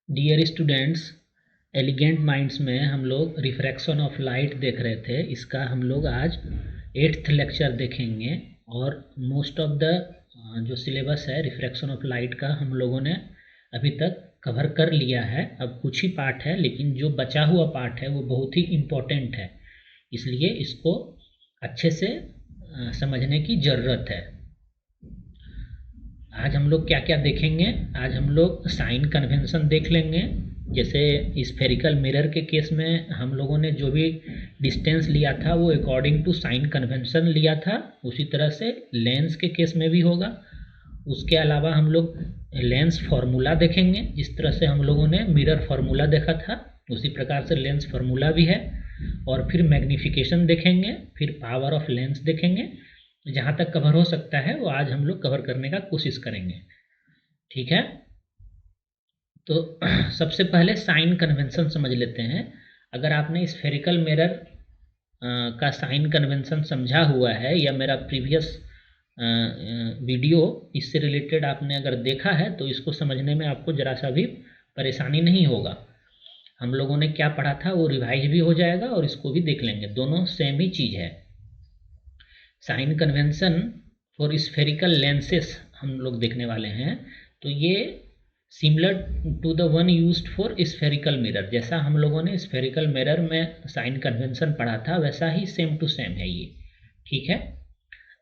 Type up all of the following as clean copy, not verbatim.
Dear students, elegant minds में हम लोग रिफ्रैक्शन ऑफ लाइट देख रहे थे। इसका हम लोग आज 8th लेक्चर देखेंगे और मोस्ट ऑफ द जो सिलेबस है रिफ्रैक्शन ऑफ लाइट का हम लोगों ने अभी तक कवर कर लिया है। अब कुछ ही पार्ट है, लेकिन जो बचा हुआ पार्ट है वो बहुत ही इम्पोर्टेंट है, इसलिए इसको अच्छे से समझने की ज़रूरत है। आज हम लोग क्या क्या देखेंगे? आज हम लोग साइन कन्वेंशन देख लेंगे। जैसे स्फेरिकल मिरर के केस में हम लोगों ने जो भी डिस्टेंस लिया था वो अकॉर्डिंग टू साइन कन्वेंशन लिया था, उसी तरह से लेंस के केस में भी होगा। उसके अलावा हम लोग लेंस फार्मूला देखेंगे। जिस तरह से हम लोगों ने मिरर फार्मूला देखा था उसी प्रकार से लेंस फार्मूला भी है। और फिर मैग्नीफिकेशन देखेंगे, फिर पावर ऑफ लेंस देखेंगे। जहाँ तक कवर हो सकता है वो आज हम लोग कवर करने का कोशिश करेंगे, ठीक है? तो सबसे पहले साइन कन्वेंशन समझ लेते हैं। अगर आपने स्फेरिकल मिरर का साइन कन्वेंशन समझा हुआ है या मेरा प्रीवियस वीडियो इससे रिलेटेड आपने अगर देखा है तो इसको समझने में आपको ज़रा सा भी परेशानी नहीं होगा। हम लोगों ने क्या पढ़ा था वो रिवाइज भी हो जाएगा और इसको भी देख लेंगे, दोनों सेम ही चीज़ है। Sign convention for spherical lenses हम लोग देखने वाले हैं। तो ये similar to the one used for spherical mirror, जैसा हम लोगों ने स्फेरिकल मिरर में साइन कन्वेंशन पढ़ा था वैसा ही सेम टू सेम है ये, ठीक है?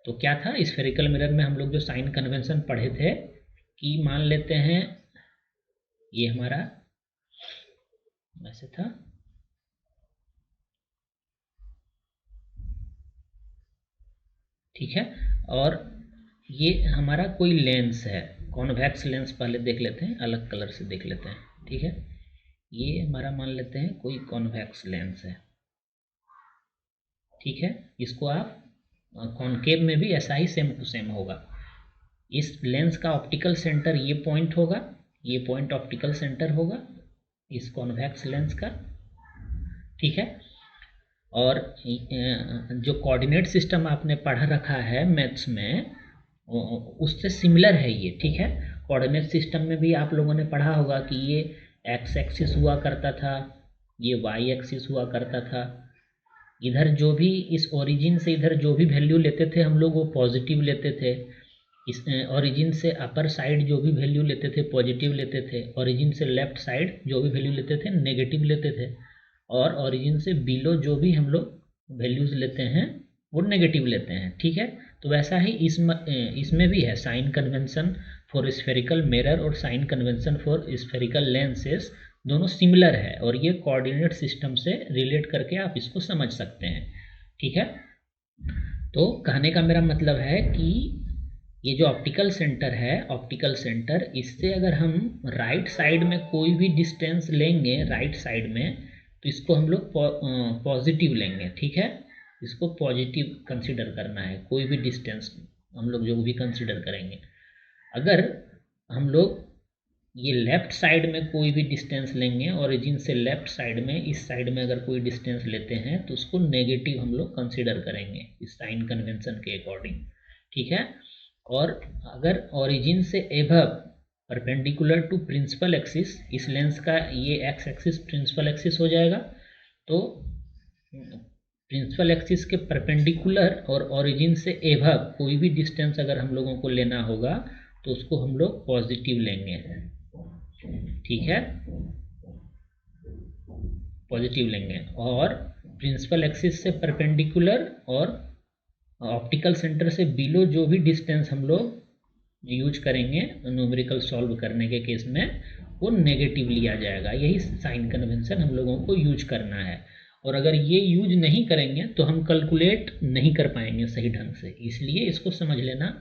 तो क्या था स्फेरिकल मिरर में हम लोग जो साइन कन्वेंशन पढ़े थे कि मान लेते हैं ये हमारा वैसे था, ठीक है? और ये हमारा कोई लेंस है, कॉन्वेक्स लेंस पहले देख लेते हैं, अलग कलर से देख लेते हैं, ठीक है? ये हमारा मान लेते हैं कोई कॉन्वेक्स लेंस है, ठीक है? इसको आप कॉनकेव में भी ऐसा ही सेम टू सेम होगा। इस लेंस का ऑप्टिकल सेंटर ये पॉइंट होगा, ये पॉइंट ऑप्टिकल सेंटर होगा इस कॉन्वेक्स लेंस का, ठीक है? और जो कोऑर्डिनेट सिस्टम आपने पढ़ रखा है मैथ्स में उससे सिमिलर है ये, ठीक है? कोऑर्डिनेट सिस्टम में भी आप लोगों ने पढ़ा होगा कि ये एक्स एक्सिस हुआ करता था, ये वाई एक्सिस हुआ करता था। इधर जो भी इस ओरिजिन से इधर जो भी वैल्यू लेते थे हम लोग वो पॉजिटिव लेते थे। इस ओरिजिन से अपर साइड जो भी वैल्यू लेते थे पॉजिटिव लेते थे, ओरिजिन से लेफ्ट साइड जो भी वैल्यू लेते थे नेगेटिव लेते थे, और ओरिजिन से बिलो जो भी हम लोग वैल्यूज़ लेते हैं वो नेगेटिव लेते हैं, ठीक है? तो वैसा ही इसमें भी है sign convention for spherical mirror और sign convention for spherical lenses, दोनों सिमिलर है और ये कोऑर्डिनेट सिस्टम से रिलेट करके आप इसको समझ सकते हैं, ठीक है? तो कहने का मेरा मतलब है कि ये जो ऑप्टिकल सेंटर है, ऑप्टिकल सेंटर, इससे अगर हम राइट साइड में कोई भी डिस्टेंस लेंगे राइट साइड में तो इसको हम लोग पॉजिटिव लेंगे, ठीक है? इसको पॉजिटिव कंसिडर करना है, कोई भी डिस्टेंस हम लोग जो भी कंसिडर करेंगे। अगर हम लोग ये लेफ्ट साइड में कोई भी डिस्टेंस लेंगे, ओरिजिन से लेफ्ट साइड में इस साइड में अगर कोई डिस्टेंस लेते हैं तो उसको नेगेटिव हम लोग कंसिडर करेंगे इस साइन कन्वेंशन के अकॉर्डिंग, ठीक है? और अगर ओरिजिन से above perpendicular to principal axis, इस लेंस का ये एक्स एक्सिस प्रिंसिपल एक्सिस हो जाएगा, तो प्रिंसिपल एक्सिस के परपेंडिकुलर और ओरिजिन से एबव कोई भी डिस्टेंस अगर हम लोगों को लेना होगा तो उसको हम लोग पॉजिटिव लेंगे, ठीक है? पॉजिटिव लेंगे। और प्रिंसिपल एक्सिस से परपेंडिकुलर और ऑप्टिकल सेंटर से बिलो जो भी डिस्टेंस हम लोग यूज करेंगे न्यूमेरिकल सॉल्व करने के केस में वो नेगेटिव लिया जाएगा। यही साइन कन्वेंशन हम लोगों को यूज करना है, और अगर ये यूज नहीं करेंगे तो हम कैलकुलेट नहीं कर पाएंगे सही ढंग से, इसलिए इसको समझ लेना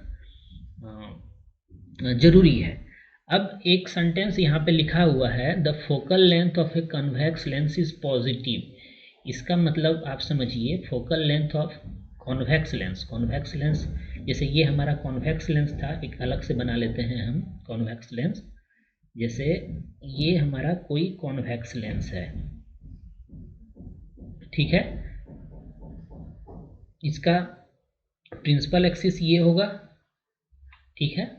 ज़रूरी है। अब एक सेंटेंस यहाँ पे लिखा हुआ है, the focal length of a convex lens is positive. इसका मतलब आप समझिए, focal length of convex lens, convex lens जैसे ये हमारा कॉन्वेक्स लेंस था, एक अलग से बना लेते हैं हम कॉन्वेक्स लेंस। जैसे ये हमारा कोई कॉन्वेक्स लेंस है, ठीक है? इसका प्रिंसिपल एक्सिस ये होगा, ठीक है?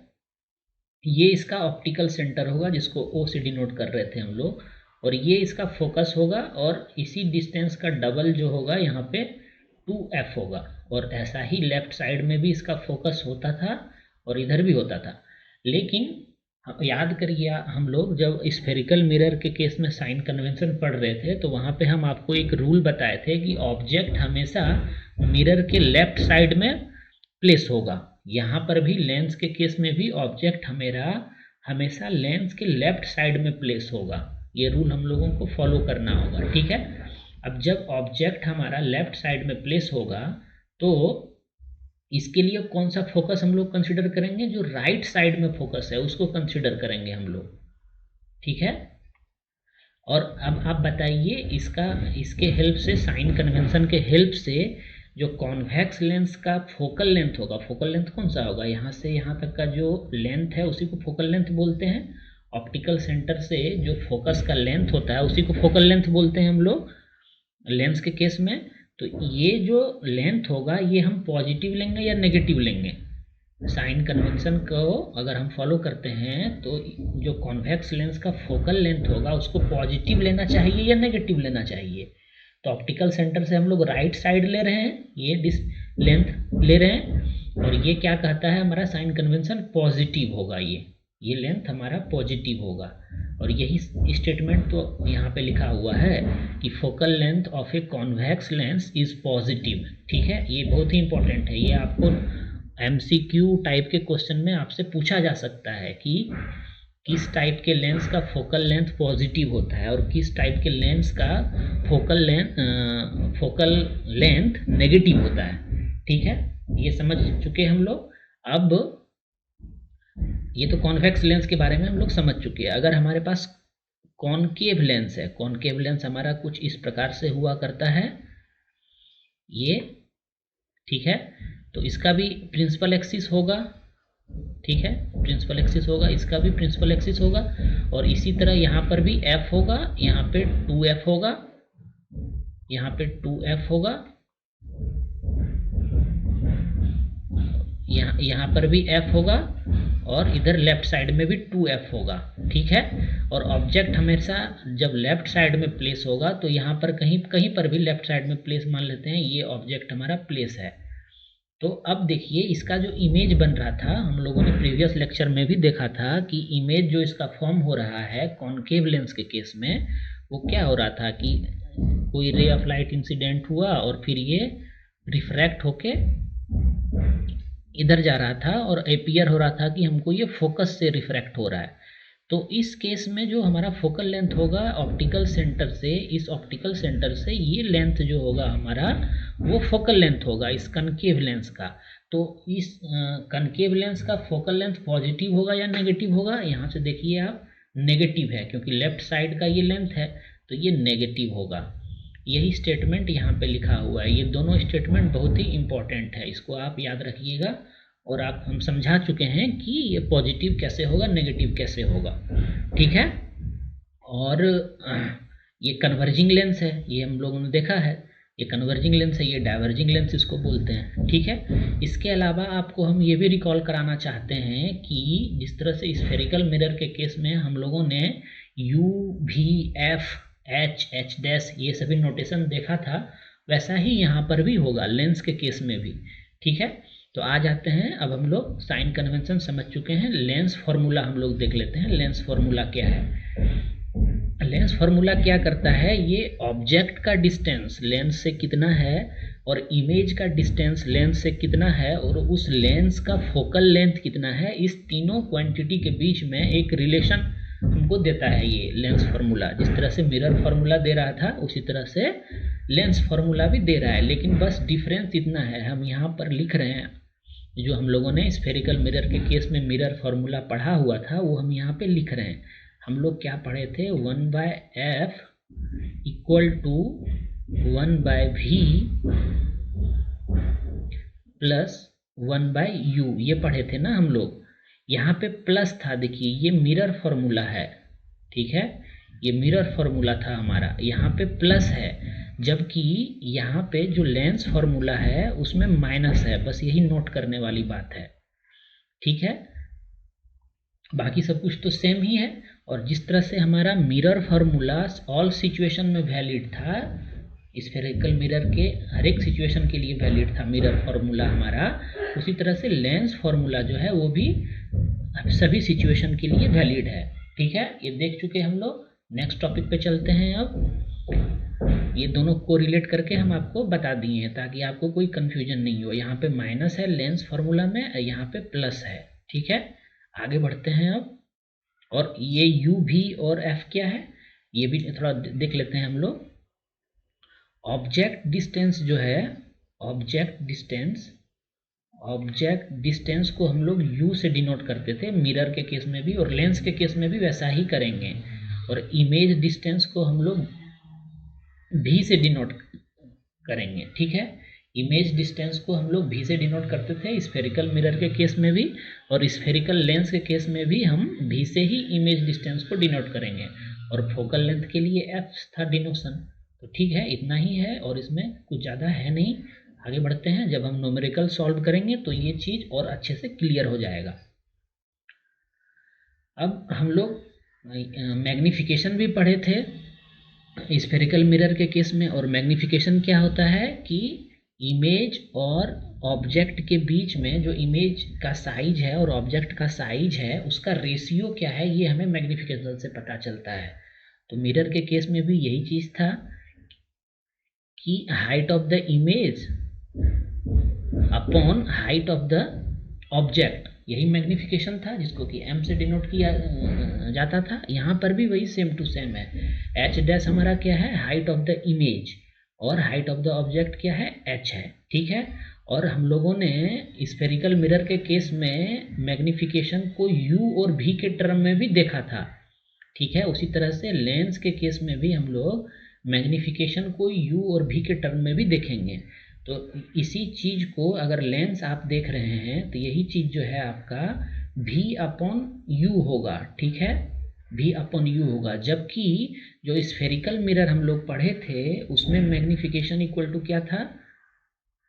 ये इसका ऑप्टिकल सेंटर होगा जिसको ओ से डिनोट कर रहे थे हम लोग, और ये इसका फोकस होगा, और इसी डिस्टेंस का डबल जो होगा यहाँ पे 2f होगा। और ऐसा ही लेफ्ट साइड में भी इसका फोकस होता था और इधर भी होता था। लेकिन याद करिए हम लोग जब स्फेरिकल मिरर के केस में साइन कन्वेंशन पढ़ रहे थे तो वहाँ पे हम आपको एक रूल बताए थे कि ऑब्जेक्ट हमेशा मिरर के लेफ्ट साइड में प्लेस होगा। यहाँ पर भी लेंस के केस में भी ऑब्जेक्ट हमेशा लेंस के लेफ्ट साइड में प्लेस होगा। ये रूल हम लोगों को फॉलो करना होगा, ठीक है। अब जब ऑब्जेक्ट हमारा लेफ्ट साइड में प्लेस होगा तो इसके लिए कौन सा फोकस हम लोग कंसिडर करेंगे, जो राइट साइड में फोकस है उसको कंसिडर करेंगे हम लोग, ठीक है। और अब आप बताइए इसके हेल्प से, साइन कन्वेंशन के हेल्प से जो कॉन्वेक्स लेंस का फोकल लेंथ होगा, फोकल लेंथ कौन सा होगा, यहाँ से यहाँ तक का जो लेंथ है उसी को फोकल लेंथ बोलते हैं। ऑप्टिकल सेंटर से जो फोकस का लेंथ होता है उसी को फोकल लेंथ बोलते हैं हम लोग लेंस के केस में। तो ये जो लेंथ होगा ये हम पॉजिटिव लेंगे या नेगेटिव लेंगे। साइन कन्वेंशन को अगर हम फॉलो करते हैं तो जो कॉन्वेक्स लेंस का फोकल लेंथ होगा उसको पॉजिटिव लेना चाहिए या नेगेटिव लेना चाहिए। तो ऑप्टिकल सेंटर से हम लोग राइट साइड ले रहे हैं, ये लेंथ ले रहे हैं, और ये क्या कहता है हमारा साइन कन्वेंशन, पॉजिटिव होगा, ये लेंथ हमारा पॉजिटिव होगा। और यही स्टेटमेंट तो यहाँ पे लिखा हुआ है कि focal length of a convex lens is positive, ठीक है। ये बहुत ही इंपॉर्टेंट है, ये आपको MCQ टाइप के क्वेश्चन में आपसे पूछा जा सकता है कि किस टाइप के लेंस का फोकल लेंथ पॉजिटिव होता है और किस टाइप के लेंस का फोकल लेंथ नेगेटिव होता है, ठीक है। ये समझ चुके हम लोग। अब ये तो कॉन्वेक्स लेंस के बारे में हम लोग समझ चुके हैं। अगर हमारे पास कॉनकेव लेंस है, कॉनकेव लेंस हमारा कुछ इस प्रकार से हुआ करता है, ये, ठीक है। तो इसका भी प्रिंसिपल एक्सिस होगा, ठीक है, प्रिंसिपल एक्सिस होगा, इसका भी प्रिंसिपल एक्सिस होगा, और इसी तरह यहाँ पर भी f होगा, यहाँ पे 2f होगा, यहाँ पे 2f होगा, यहाँ पर भी f होगा, और इधर लेफ्ट साइड में भी 2f होगा, ठीक है। और ऑब्जेक्ट हमेशा जब लेफ्ट साइड में प्लेस होगा तो यहाँ पर कहीं पर भी लेफ्ट साइड में प्लेस मान लेते हैं, ये ऑब्जेक्ट हमारा प्लेस है। तो अब देखिए इसका जो इमेज बन रहा था, हम लोगों ने प्रीवियस लेक्चर में भी देखा था कि इमेज जो इसका फॉर्म हो रहा है कॉनकेव लेंस के केस में, वो क्या हो रहा था कि कोई रे ऑफ लाइट इंसिडेंट हुआ और फिर ये रिफ्रैक्ट होके इधर जा रहा था और अपीयर हो रहा था कि हमको ये फोकस से रिफ्रैक्ट हो रहा है। तो इस केस में जो हमारा फोकल लेंथ होगा ऑप्टिकल सेंटर से, इस ऑप्टिकल सेंटर से ये लेंथ जो होगा हमारा वो फोकल लेंथ होगा इस कनकेव लेंस का। तो इस कनकेव लेंस का फोकल लेंथ पॉजिटिव होगा या नेगेटिव होगा, यहाँ से देखिए आप, नेगेटिव है, क्योंकि लेफ्ट साइड का ये लेंथ है तो ये नेगेटिव होगा। यही स्टेटमेंट यहाँ पे लिखा हुआ है। ये दोनों स्टेटमेंट बहुत ही इंपॉर्टेंट है, इसको आप याद रखिएगा। और आप हम समझा चुके हैं कि ये पॉजिटिव कैसे होगा, नेगेटिव कैसे होगा, ठीक है। और ये कन्वर्जिंग लेंस है, ये हम लोगों ने देखा है, ये कन्वर्जिंग लेंस है, ये डाइवर्जिंग लेंस इसको बोलते हैं, ठीक है। इसके अलावा आपको हम ये भी रिकॉल कराना चाहते हैं कि जिस तरह से स्फेरिकल मिरर के केस में हम लोगों ने U, V, F, H, H' ये सभी नोटेशन देखा था, वैसा ही यहाँ पर भी होगा लेंस के केस में भी, ठीक है। तो आ जाते हैं, अब हम लोग साइन कन्वेंशन समझ चुके हैं, लेंस फार्मूला हम लोग देख लेते हैं। लेंस फार्मूला क्या है? लेंस फार्मूला क्या करता है, ये ऑब्जेक्ट का डिस्टेंस लेंस से कितना है और इमेज का डिस्टेंस लेंस से कितना है और उस लेंस का फोकल लेंथ कितना है, इस तीनों क्वांटिटी के बीच में एक रिलेशन हमको देता है ये लेंस फार्मूला। जिस तरह से मिरर फार्मूला दे रहा था उसी तरह से लेंस फार्मूला भी दे रहा है, लेकिन बस डिफरेंस इतना है, हम यहाँ पर लिख रहे हैं जो हम लोगों ने स्फेरिकल मिरर के केस में मिरर फार्मूला पढ़ा हुआ था वो हम यहाँ पे लिख रहे हैं। हम लोग क्या पढ़े थे, 1/f equal to 1/v plus 1/u, ये पढ़े थे ना हम लोग। यहाँ पे प्लस था, देखिए ये मिरर फार्मूला है, ठीक है, ये मिरर फार्मूला था हमारा, यहाँ पे प्लस है, जबकि यहाँ पे जो लेंस फार्मूला है उसमें माइनस है। बस यही नोट करने वाली बात है, ठीक है। बाकी सब कुछ तो सेम ही है। और जिस तरह से हमारा मिरर फार्मूला ऑल सिचुएशन में वैलिड था, स्फेरिकल मिरर के हर एक सिचुएशन के लिए वैलिड था मिरर फार्मूला हमारा, उसी तरह से लेंस फार्मूला जो है वो भी सभी सिचुएशन के लिए वैलिड है। ठीक है, ये देख चुके हम लोग। नेक्स्ट टॉपिक पे चलते हैं। अब ये दोनों को रिलेट करके हम आपको बता दिए हैं ताकि आपको कोई कन्फ्यूजन नहीं हो। यहाँ पे माइनस है लेंस फार्मूला में, यहाँ पे प्लस है। ठीक है, आगे बढ़ते हैं अब। और ये यू भी और एफ क्या है ये भी थोड़ा देख लेते हैं हम लोग। ऑब्जेक्ट डिस्टेंस जो है, ऑब्जेक्ट डिस्टेंस को हम लोग यू से डिनोट करते थे मिरर के केस में भी, और लेंस के केस में भी वैसा ही करेंगे। और इमेज डिस्टेंस को हम लोग भी से डिनोट करेंगे। ठीक है, इमेज डिस्टेंस को हम लोग भी से डिनोट करते थे स्फेरिकल मिरर के केस में भी, और स्फेरिकल लेंस के केस में भी हम भी से ही इमेज डिस्टेंस को डिनोट करेंगे। और फोकल लेंथ के लिए एफ था डिनोशन। तो ठीक है, इतना ही है और इसमें कुछ ज़्यादा है नहीं। आगे बढ़ते हैं। जब हम न्यूमेरिकल सॉल्व करेंगे तो ये चीज़ और अच्छे से क्लियर हो जाएगा। अब हम लोग मैग्नीफिकेशन भी पढ़े थे स्फेरिकल मिरर के केस में। और मैग्नीफिकेशन क्या होता है कि इमेज और ऑब्जेक्ट के बीच में जो इमेज का साइज है और ऑब्जेक्ट का साइज है उसका रेशियो क्या है, ये हमें मैग्नीफिकेशन से पता चलता है। तो मिरर के केस में भी यही चीज़ था कि height of the image upon height of the object, यही मैग्नीफिकेशन था जिसको कि m से डिनोट किया जाता था। यहाँ पर भी वही सेम टू सेम है। h डैश हमारा क्या है, हाइट ऑफ द इमेज, और हाइट ऑफ द ऑब्जेक्ट क्या है, h है। ठीक है, और हम लोगों ने स्फेरिकल मिरर के केस में मैग्नीफिकेशन को u और v के टर्म में भी देखा था। ठीक है, उसी तरह से लेंस के केस में भी हम लोग मैग्नीफिकेशन को u और v के टर्म में भी देखेंगे। तो इसी चीज़ को अगर लेंस आप देख रहे हैं तो यही चीज़ जो है आपका v अपॉन u होगा। ठीक है, v अपॉन u होगा। जबकि जो स्फेरिकल मिरर हम लोग पढ़े थे उसमें मैग्नीफिकेशन इक्वल टू क्या था,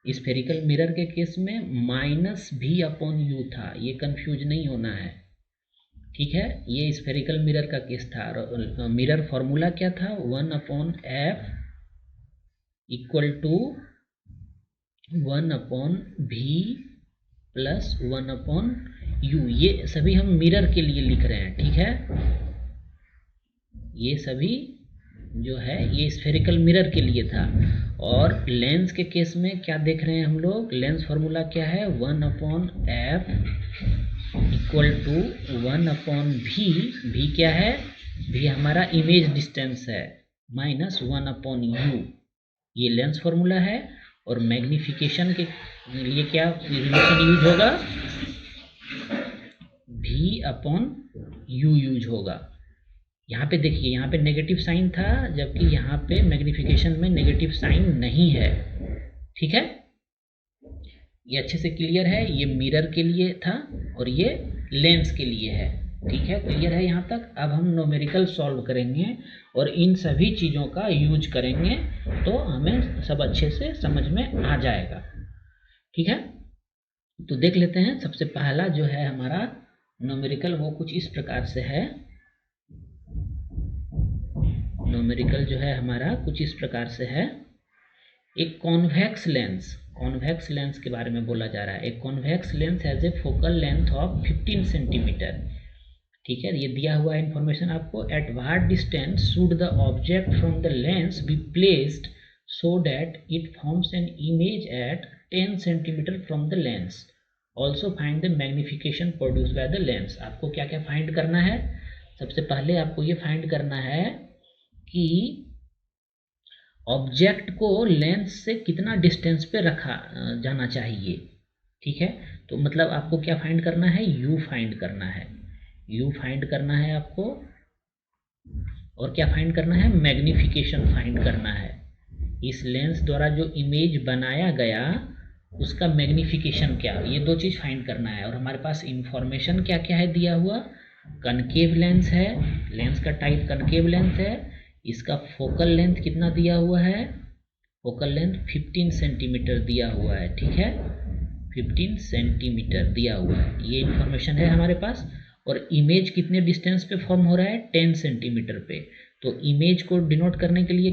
स्फेरिकल मिरर के केस में माइनस v अपॉन u था। ये कंफ्यूज नहीं होना है। ठीक है, ये स्फेरिकल मिरर का केस था। मिरर फॉर्मूला क्या था, 1 upon f equal to 1 upon v plus 1 upon u. ये सभी हम मिरर के लिए लिख रहे हैं। ठीक है, ये सभी जो है ये स्फेरिकल मिरर के लिए था। और लेंस के केस में क्या देख रहे हैं हम लोग, लेंस फार्मूला क्या है, 1 upon f equal to 1 upon v क्या है, भी हमारा इमेज डिस्टेंस है, माइनस 1 अपॉन यू। ये लेंस फार्मूला है। और मैग्नीफिकेशन के लिए क्या रिलेशन यूज होगा, भी अपॉन यू यूज होगा। यहाँ पे देखिए, यहाँ पे नेगेटिव साइन था जबकि यहाँ पे मैग्नीफिकेशन में नेगेटिव साइन नहीं है। ठीक है, ये अच्छे से क्लियर है। ये मिरर के लिए था और ये लेंस के लिए है। ठीक है, क्लियर है यहाँ तक। अब हम न्यूमेरिकल सॉल्व करेंगे और इन सभी चीज़ों का यूज करेंगे तो हमें सब अच्छे से समझ में आ जाएगा। ठीक है, तो देख लेते हैं। सबसे पहला जो है हमारा न्यूमेरिकल वो कुछ इस प्रकार से है। न्यूमेरिकल जो है हमारा कुछ इस प्रकार से है। एक कॉन्वेक्स लेंस के बारे में बोला जा रहा है। एक convex lens has a focal length of 15 centimetre. ठीक है, ये दिया हुआ इन्फॉर्मेशन आपको। At what distance should the object from the lens be placed so that it forms an image at 10 centimetre from the lens. Also find the magnification produce by the lens. आपको क्या क्या find करना है, सबसे पहले आपको ये find करना है कि ऑब्जेक्ट को लेंस से कितना डिस्टेंस पे रखा जाना चाहिए। ठीक है, तो मतलब आपको क्या फाइंड करना है, यू फाइंड करना है। यू फाइंड करना है आपको, और क्या फाइंड करना है, मैग्नीफिकेशन फाइंड करना है। इस लेंस द्वारा जो इमेज बनाया गया उसका मैग्नीफिकेशन क्या, ये दो चीज़ फाइंड करना है। और हमारे पास इंफॉर्मेशन क्या क्या है दिया हुआ, कनकेव लेंस है, लेंस का टाइप कनकेव लेंस है। इसका फोकल लेंथ कितना दिया हुआ है, फोकल लेंथ 15 सेंटीमीटर दिया हुआ है। ठीक है, 15 सेंटीमीटर दिया हुआ है, ये इंफॉर्मेशन है हमारे पास। और इमेज कितने डिस्टेंस पे फॉर्म हो रहा है, 10 सेंटीमीटर पे। तो इमेज को डिनोट करने के लिए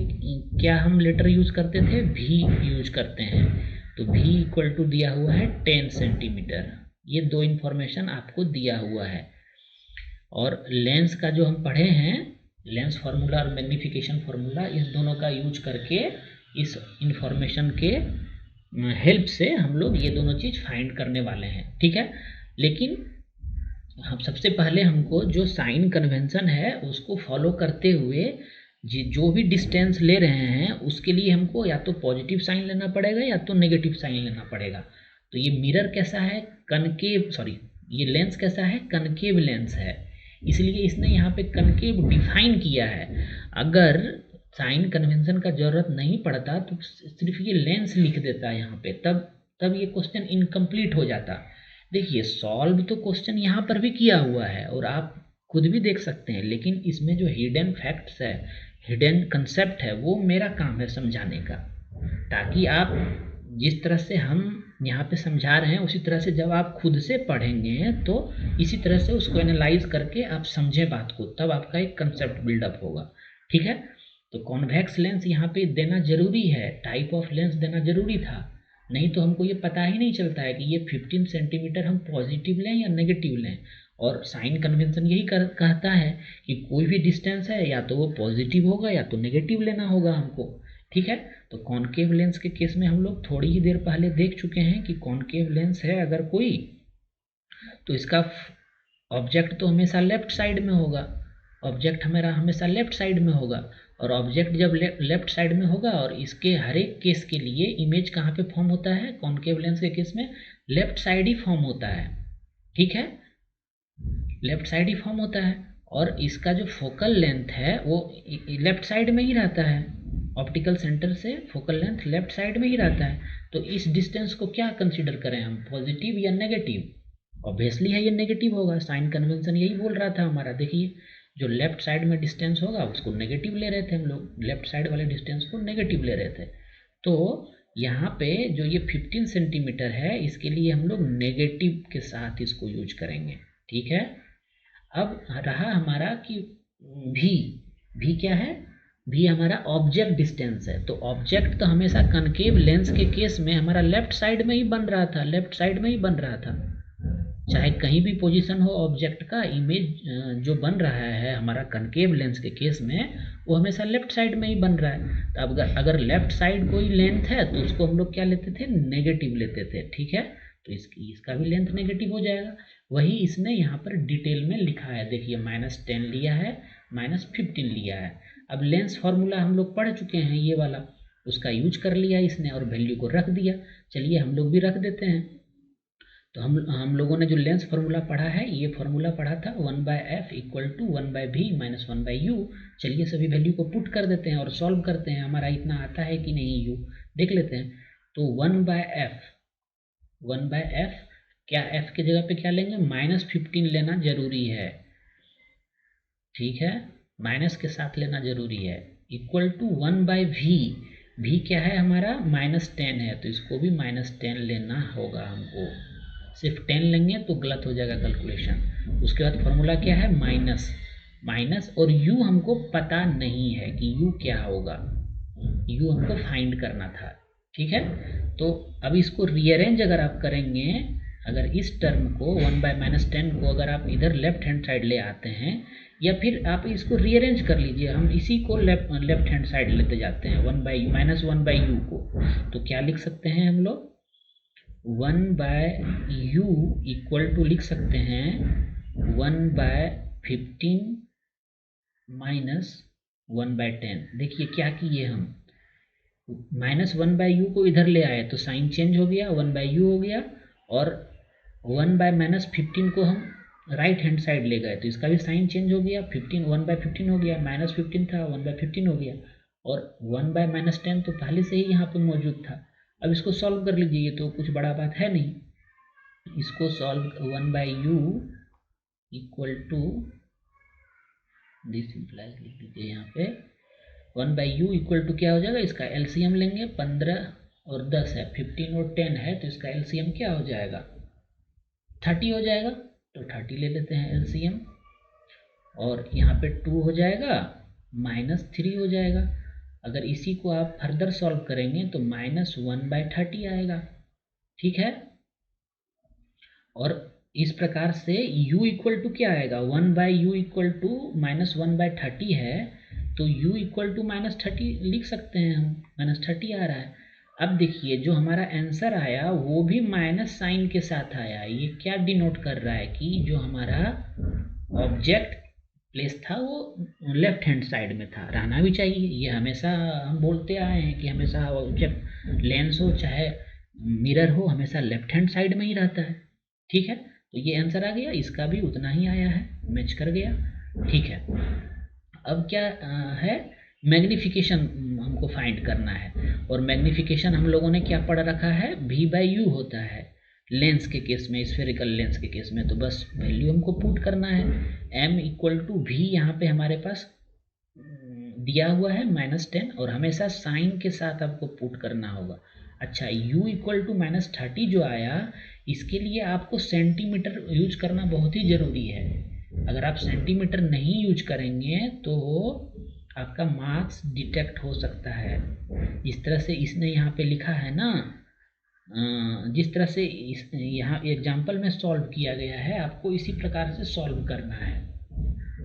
क्या हम लेटर यूज करते थे, भी यूज करते हैं। तो भी इक्वल टू दिया हुआ है 10 सेंटीमीटर। ये दो इंफॉर्मेशन आपको दिया हुआ है। और लेंस का जो हम पढ़े हैं, लेंस फार्मूला और मैग्नीफिकेशन फार्मूला, इस दोनों का यूज करके इस इंफॉर्मेशन के हेल्प से हम लोग ये दोनों चीज़ फाइंड करने वाले हैं, ठीक है। लेकिन हम सबसे पहले हमको जो साइन कन्वेंशन है उसको फॉलो करते हुए जो भी डिस्टेंस ले रहे हैं उसके लिए हमको या तो पॉजिटिव साइन लेना पड़ेगा या तो नेगेटिव साइन लेना पड़ेगा। तो ये मिरर कैसा है, कनकेव, सॉरी ये लेंस कैसा है, कनकेव लेंस है, इसलिए इसने यहाँ पे कनकेव डिफाइन किया है। अगर साइन कन्वेंशन का जरूरत नहीं पड़ता तो सिर्फ ये लेंस लिख देता है यहाँ पे, तब ये क्वेश्चन इनकम्प्लीट हो जाता। देखिए सॉल्व तो क्वेश्चन यहाँ पर भी किया हुआ है और आप खुद भी देख सकते हैं, लेकिन इसमें जो हिडन फैक्ट्स है, हिडन कंसेप्ट है, वो मेरा काम है समझाने का, ताकि आप जिस तरह से हम यहाँ पे समझा रहे हैं उसी तरह से जब आप खुद से पढ़ेंगे तो इसी तरह से उसको एनालाइज करके आप समझें बात को, तब आपका एक कंसेप्ट बिल्डअप होगा, ठीक है। तो कॉन्वेक्स लेंस यहाँ पे देना जरूरी है, टाइप ऑफ लेंस देना जरूरी था, नहीं तो हमको ये पता ही नहीं चलता है कि ये 15 सेंटीमीटर हम पॉजिटिव लें या नेगेटिव लें। और साइन कन्वेंशन यही कहता है कि कोई भी डिस्टेंस है या तो वो पॉजिटिव होगा या तो नेगेटिव लेना होगा हमको, ठीक है। तो कॉनकेव लेंस के केस में हम लोग थोड़ी ही देर पहले देख चुके हैं कि कॉनकेव लेंस है अगर कोई, तो इसका ऑब्जेक्ट तो हमेशा लेफ्ट साइड में होगा, ऑब्जेक्ट हमारा हमेशा लेफ्ट साइड में होगा, और ऑब्जेक्ट जब लेफ्ट साइड में होगा और इसके हर एक केस के लिए इमेज कहाँ पे फॉर्म होता है, कॉनकेव लेंस के केस में लेफ्ट साइड ही फॉर्म होता है, ठीक है, लेफ्ट साइड ही फॉर्म होता है। और इसका जो फोकल लेंथ है वो लेफ्ट साइड में ही रहता है, ऑप्टिकल सेंटर से फोकल लेंथ लेफ्ट साइड में ही रहता है। तो इस डिस्टेंस को क्या कंसिडर करें हम, पॉजिटिव या नेगेटिव? ऑब्वियसली है ये नेगेटिव होगा, साइन कन्वेंशन यही बोल रहा था हमारा। देखिए जो लेफ्ट साइड में डिस्टेंस होगा उसको नेगेटिव ले रहे थे हम लोग, लेफ्ट साइड वाले डिस्टेंस को नेगेटिव ले रहे थे। तो यहाँ पे जो ये 15 सेंटीमीटर है इसके लिए हम लोग नेगेटिव के साथ इसको यूज करेंगे, ठीक है। अब रहा हमारा कि भी क्या है, भी हमारा ऑब्जेक्ट डिस्टेंस है। तो ऑब्जेक्ट तो हमेशा कनकेव लेंस के केस में हमारा लेफ्ट साइड में ही बन रहा था, लेफ्ट साइड में ही बन रहा था, चाहे कहीं भी पोजीशन हो ऑब्जेक्ट का, इमेज जो बन रहा है हमारा कनकेव लेंस के केस में वो हमेशा लेफ्ट साइड में ही बन रहा है। तो अब अगर लेफ्ट साइड कोई लेंथ है तो उसको हम लोग क्या लेते थे, नेगेटिव लेते थे, ठीक है। तो इसका भी लेंथ नेगेटिव हो जाएगा। वही इसने यहाँ पर डिटेल में लिखा है, देखिए -10 लिया है, -15 लिया है। अब लेंस फार्मूला हम लोग पढ़ चुके हैं ये वाला, उसका यूज कर लिया इसने और वैल्यू को रख दिया। चलिए हम लोग भी रख देते हैं। तो हम लोगों ने जो लेंस फार्मूला पढ़ा है, ये फार्मूला पढ़ा था 1/f = 1/v - 1/u। चलिए सभी वैल्यू को पुट कर देते हैं और सॉल्व करते हैं, हमारा इतना आता है कि नहीं u देख लेते हैं। तो 1/f क्या f की जगह पे क्या लेंगे, -15 लेना जरूरी है, ठीक है, माइनस के साथ लेना जरूरी है, = 1/v। v क्या है हमारा, -10 है, तो इसको भी -10 लेना होगा हमको। सिर्फ 10 लेंगे तो गलत हो जाएगा कैलकुलेशन। उसके बाद फॉर्मूला क्या है, माइनस और u हमको पता नहीं है कि u क्या होगा, u हमको फाइंड करना था, ठीक है। तो अब इसको रीअरेंज अगर आप करेंगे, अगर इस टर्म को 1/-10 को अगर आप इधर लेफ्ट हैंड साइड ले आते हैं, या फिर आप इसको रीअरेंज कर लीजिए, हम इसी को लेफ्ट हैंड साइड लेते जाते हैं, -1/u को, तो क्या लिख सकते हैं हम लोग, 1/u = लिख सकते हैं 1/15 - 1/10। देखिए क्या किए हम, -1/u को इधर ले आए तो साइन चेंज हो गया, 1/u हो गया, और 1/-15 को हम राइट हैंड साइड ले गए तो इसका भी साइन चेंज हो गया, 1/15 हो गया, -15 था 1/15 हो गया, और 1/-10 तो पहले से ही यहाँ पे मौजूद था। अब इसको सॉल्व कर लीजिए, ये तो कुछ बड़ा बात है नहीं, इसको सॉल्व 1/u = दिस इम्प्लाइज लिख दीजिए यहाँ पे, 1/u = क्या हो जाएगा, इसका एलसीएम लेंगे, 15 और 10 है, 15 और 10 है, तो इसका एलसीएम क्या हो जाएगा, 30 हो जाएगा। तो 30 ले लेते हैं एलसीएम, और यहाँ पे 2 हो जाएगा, -3 हो जाएगा। अगर इसी को आप फर्दर सॉल्व करेंगे तो -1/30 आएगा, ठीक है। और इस प्रकार से u इक्वल टू क्या आएगा, 1/u इक्वल टू -1/30 है, तो u इक्वल टू -30 लिख सकते हैं हम, -30 आ रहा है। अब देखिए जो हमारा आंसर आया वो भी माइनस साइन के साथ आया। ये क्या डिनोट कर रहा है कि जो हमारा ऑब्जेक्ट प्लेस था वो लेफ्ट हैंड साइड में था, रहना भी चाहिए। ये हमेशा हम बोलते आए हैं कि हमेशा ऑब्जेक्ट लेंस हो चाहे मिरर हो हमेशा लेफ्ट हैंड साइड में ही रहता है, ठीक है। तो ये आंसर आ गया, इसका भी उतना ही आया है, मैच कर गया, ठीक है। अब क्या है, मैग्निफिकेशन हमको फाइंड करना है, और मैग्निफिकेशन हम लोगों ने क्या पढ़ रखा है, v/u होता है लेंस के केस में, स्फेरिकल लेंस के केस में। तो बस वैल्यू हमको पुट करना है, m इक्वल टू v यहाँ पे हमारे पास दिया हुआ है -10, और हमेशा साइन के साथ आपको पुट करना होगा। अच्छा, u इक्वल टू -30 जो आया, इसके लिए आपको सेंटीमीटर यूज करना बहुत ही ज़रूरी है। अगर आप सेंटीमीटर नहीं यूज करेंगे तो आपका मार्क्स डिटेक्ट हो सकता है। इस तरह से इसने यहाँ पे लिखा है ना, जिस तरह से इस यहाँ एग्जाम्पल में सॉल्व किया गया है, आपको इसी प्रकार से सॉल्व करना है,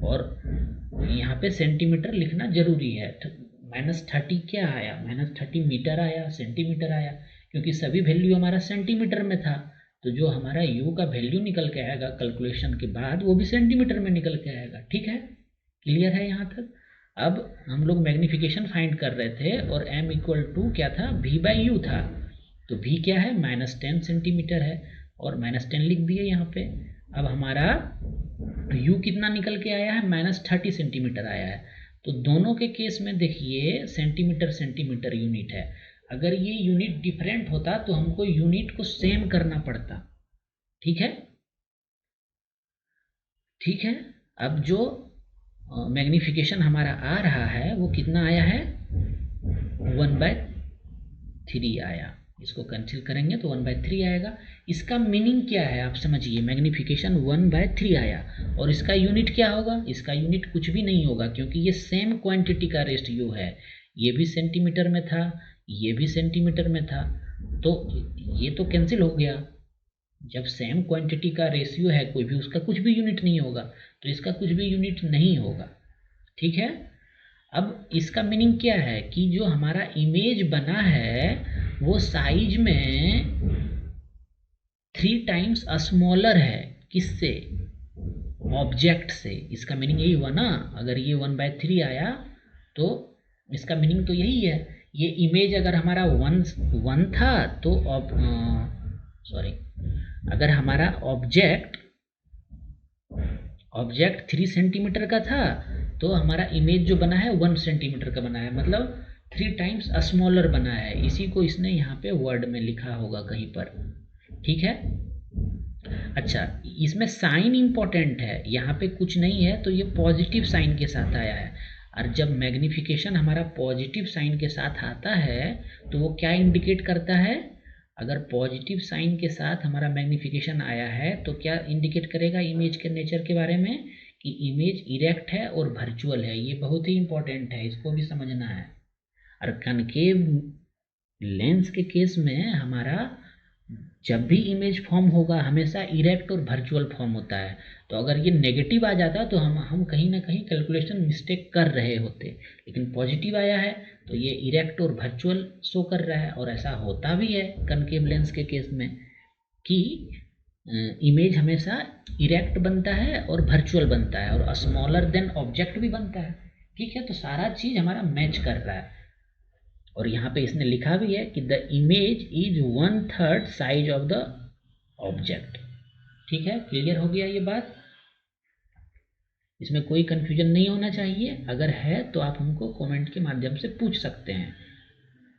और यहाँ पे सेंटीमीटर लिखना जरूरी है। -30 क्या आया, -30 मीटर आया, सेंटीमीटर आया, क्योंकि सभी वैल्यू हमारा सेंटीमीटर में था। तो जो हमारा u का वैल्यू निकल के आएगा कैलकुलेशन के बाद वो भी सेंटीमीटर में निकल के आएगा, ठीक है। क्लियर है यहाँ तक। अब हम लोग मैग्निफिकेशन फाइंड कर रहे थे, और m इक्वल टू क्या था, v/u था। तो v क्या है, -10 सेंटीमीटर है, और -10 लिख दिए यहाँ पे। अब हमारा u कितना निकल के आया है, -30 सेंटीमीटर आया है। तो दोनों के केस में देखिए सेंटीमीटर सेंटीमीटर यूनिट है। अगर ये यूनिट डिफरेंट होता तो हमको यूनिट को सेम करना पड़ता, ठीक है, ठीक है। अब जो मैग्निफिकेशन हमारा आ रहा है वो कितना आया है, 1/3 आया। इसको कैंसिल करेंगे तो 1/3 आएगा। इसका मीनिंग क्या है आप समझिए, मैग्निफिकेशन 1/3 आया, और इसका यूनिट क्या होगा, इसका यूनिट कुछ भी नहीं होगा, क्योंकि ये सेम क्वांटिटी का रेशियो है। ये भी सेंटीमीटर में था, ये भी सेंटीमीटर में था, तो ये तो कैंसिल हो गया। जब सेम क्वांटिटी का रेशियो है कोई भी, उसका कुछ भी यूनिट नहीं होगा, तो इसका कुछ भी यूनिट नहीं होगा, ठीक है। अब इसका मीनिंग क्या है कि जो हमारा इमेज बना है वो साइज में 3 टाइम्स स्मॉलर है, किससे, ऑब्जेक्ट से। इसका मीनिंग यही हुआ ना, अगर ये 1/3 आया तो इसका मीनिंग तो यही है। ये इमेज अगर हमारा 1 था तो अगर हमारा ऑब्जेक्ट 3 सेंटीमीटर का था तो हमारा इमेज जो बना है 1 सेंटीमीटर का बना है, मतलब 3 टाइम्स स्मॉलर बना है। इसी को इसने यहाँ पे वर्ड में लिखा होगा कहीं पर, ठीक है। अच्छा, इसमें साइन इंपॉर्टेंट है, यहाँ पे कुछ नहीं है तो ये पॉजिटिव साइन के साथ आया है। और जब मैग्निफिकेशन हमारा पॉजिटिव साइन के साथ आता है तो वो क्या इंडिकेट करता है, अगर पॉजिटिव साइन के साथ हमारा मैग्निफिकेशन आया है तो क्या इंडिकेट करेगा इमेज के नेचर के बारे में, कि इमेज इरेक्ट है और वर्चुअल है। ये बहुत ही इंपॉर्टेंट है, इसको भी समझना है। और कनकेव लेंस के केस में हमारा जब भी इमेज फॉर्म होगा हमेशा इरेक्ट और वर्चुअल फॉर्म होता है। तो अगर ये नेगेटिव आ जाता तो हम कहीं ना कहीं कैलकुलेशन मिस्टेक कर रहे होते, लेकिन पॉजिटिव आया है तो ये इरेक्ट और वर्चुअल शो कर रहा है। और ऐसा होता भी है कनकेव लेंस के केस में कि इमेज हमेशा इरेक्ट बनता है और वर्चुअल बनता है, और स्मॉलर देन ऑब्जेक्ट भी बनता है, ठीक है। तो सारा चीज़ हमारा मैच कर रहा है। और यहाँ पे इसने लिखा भी है कि the image is 1/3 size of the object, ठीक है। क्लियर हो गया ये बात, इसमें कोई कंफ्यूजन नहीं होना चाहिए। अगर है तो आप हमको कमेंट के माध्यम से पूछ सकते हैं,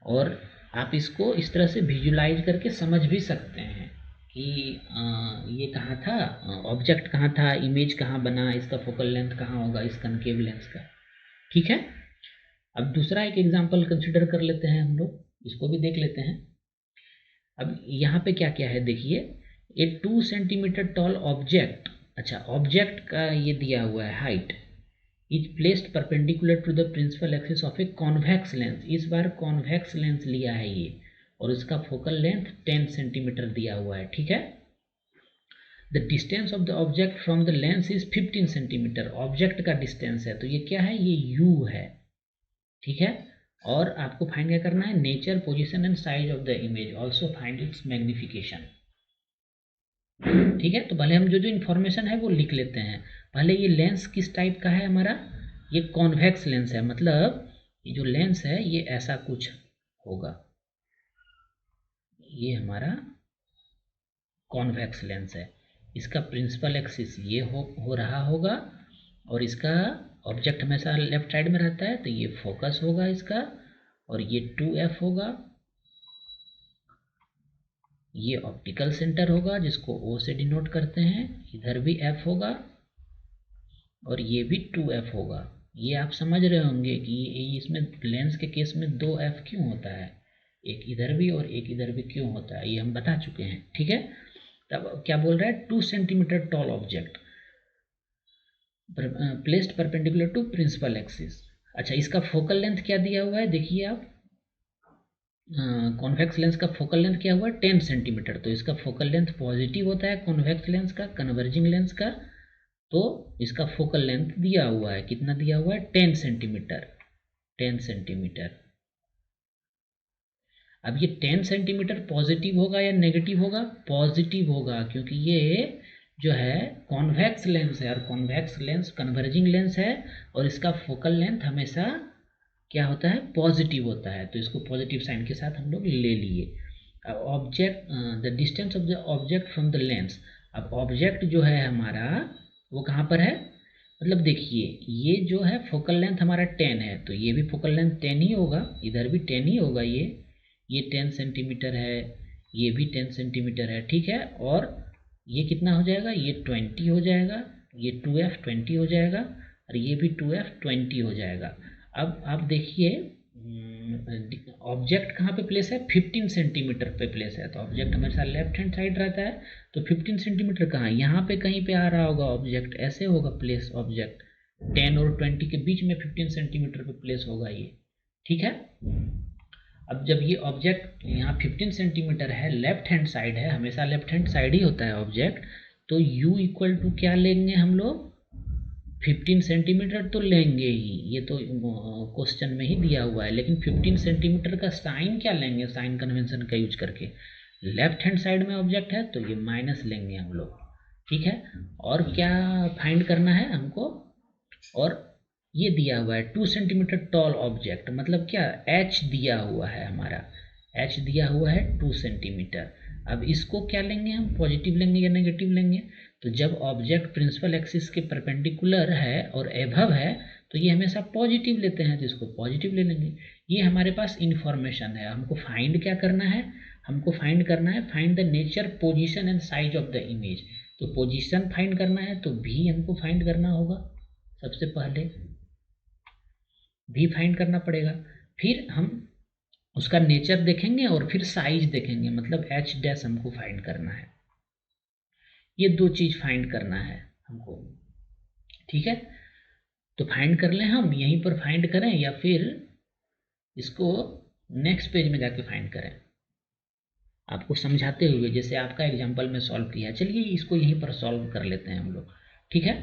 और आप इसको इस तरह से विजुलाइज करके समझ भी सकते हैं कि ये कहाँ था, ऑब्जेक्ट कहाँ था, इमेज कहाँ बना, इसका फोकल लेंथ कहाँ होगा इस कनकेव लेंस का, ठीक है। अब दूसरा एक एग्जांपल कंसिडर कर लेते हैं हम लोग, इसको भी देख लेते हैं। अब यहाँ पे क्या क्या है देखिए, ए 2 सेंटीमीटर टॉल ऑब्जेक्ट अच्छा, ऑब्जेक्ट का ये दिया हुआ है height is placed perpendicular to the principal axis of a convex lens. इस बार कॉन्वेक्स लेंस लिया है ये, और इसका फोकल लेंथ 10 सेंटीमीटर दिया हुआ है, ठीक है। The distance of the object from the lens is 15 centimetre. Object का डिस्टेंस है तो ये क्या है, ये यू है, ठीक है। और आपको फाइंड क्या करना है, nature, position and size of the image, also find its magnification, ठीक है। तो पहले हम जो जो इन्फॉर्मेशन है वो लिख लेते हैं। पहले ये लेंस किस टाइप का है हमारा, ये कॉन्वेक्स लेंस है, मतलब ये जो लेंस है ये ऐसा कुछ होगा, ये हमारा कॉन्वेक्स लेंस है। इसका प्रिंसिपल एक्सिस ये हो रहा होगा, और इसका ऑब्जेक्ट हमेशा लेफ्ट साइड में रहता है, तो ये फोकस होगा इसका, और ये 2f होगा, ये ऑप्टिकल सेंटर होगा जिसको O से डिनोट करते हैं, इधर भी f होगा और ये भी 2f होगा। ये आप समझ रहे होंगे कि इसमें लेंस के केस में 2f क्यों होता है, एक इधर भी और एक इधर भी क्यों होता है, ये हम बता चुके हैं, ठीक है। तब क्या बोल रहा है, 2 centimetre tall object placed perpendicular to principal axis. अच्छा, इसका फोकल लेंथ क्या दिया हुआ है, देखिए आप, कॉन्वेक्स लेंस का फोकल लेंथ क्या हुआ, 10 सेंटीमीटर। तो इसका फोकल लेंथ पॉजिटिव होता है कॉन्वेक्स लेंस का, कन्वर्जिंग लेंस का। तो इसका फोकल लेंथ दिया हुआ है, कितना दिया हुआ है, 10 सेंटीमीटर, 10 सेंटीमीटर। अब ये 10 सेंटीमीटर पॉजिटिव होगा या नेगेटिव होगा, पॉजिटिव होगा, क्योंकि ये जो है कॉन्वेक्स लेंस है, और कॉन्वेक्स लेंस कन्वर्जिंग लेंस है, और इसका फोकल लेंथ हमेशा क्या होता है, पॉजिटिव होता है। तो इसको पॉजिटिव साइन के साथ हम लोग ले लिए। Object, the distance of the object from the lens. अब ऑब्जेक्ट जो है हमारा वो कहाँ पर है, मतलब देखिए ये जो है फोकल लेंथ हमारा 10 है, तो ये भी फोकल लेंथ 10 ही होगा, इधर भी 10 ही होगा, ये 10 सेंटीमीटर है, ये भी 10 सेंटीमीटर है, ठीक है। और ये कितना हो जाएगा, ये 20 हो जाएगा, ये 2f 20 हो जाएगा, और ये भी 2f 20 हो जाएगा। अब आप देखिए ऑब्जेक्ट कहाँ पे प्लेस है, 15 सेंटीमीटर पे प्लेस है, तो ऑब्जेक्ट हमेशा लेफ्ट हैंड साइड रहता है, तो 15 सेंटीमीटर कहाँ, यहाँ पे कहीं पे आ रहा होगा ऑब्जेक्ट, ऐसे होगा प्लेस ऑब्जेक्ट, 10 और 20 के बीच में 15 सेंटीमीटर पे प्लेस होगा ये, ठीक है। अब जब ये ऑब्जेक्ट यहाँ 15 सेंटीमीटर है, लेफ्ट हैंड साइड है, हमेशा लेफ्ट हैंड साइड ही होता है ऑब्जेक्ट, तो u इक्वल टू क्या लेंगे हम लोग, 15 सेंटीमीटर तो लेंगे ही, ये तो क्वेश्चन में ही दिया हुआ है, लेकिन 15 सेंटीमीटर का साइन क्या लेंगे, साइन कन्वेंशन का यूज करके, लेफ्ट हैंड साइड में ऑब्जेक्ट है तो ये माइनस लेंगे हम लोग, ठीक है। और क्या फाइंड करना है हमको, और ये दिया हुआ है 2 सेंटीमीटर टॉल ऑब्जेक्ट, मतलब क्या, h दिया हुआ है हमारा, h दिया हुआ है 2 सेंटीमीटर। अब इसको क्या लेंगे हम, पॉजिटिव लेंगे या नेगेटिव लेंगे, तो जब ऑब्जेक्ट प्रिंसिपल एक्सिस के परपेंडिकुलर है और एभव है तो ये हमेशा पॉजिटिव लेते हैं, तो इसको पॉजिटिव ले लेंगे। ये हमारे पास इन्फॉर्मेशन है, हमको फाइंड क्या करना है, हमको फाइंड करना है, find the nature, position and size of the image. तो पोजीशन फाइंड करना है तो भी हमको फाइंड करना होगा, सबसे पहले भी फाइंड करना पड़ेगा, फिर हम उसका नेचर देखेंगे और फिर साइज देखेंगे, मतलब h डैश हमको फाइंड करना है, ये दो चीज फाइंड करना है हमको, ठीक है। तो फाइंड कर लें, हम यहीं पर फाइंड करें या फिर इसको नेक्स्ट पेज में जाके फाइंड करें, आपको समझाते हुए, जैसे आपका एग्जांपल में सॉल्व किया, चलिए इसको यहीं पर सॉल्व कर लेते हैं हम लोग, ठीक है।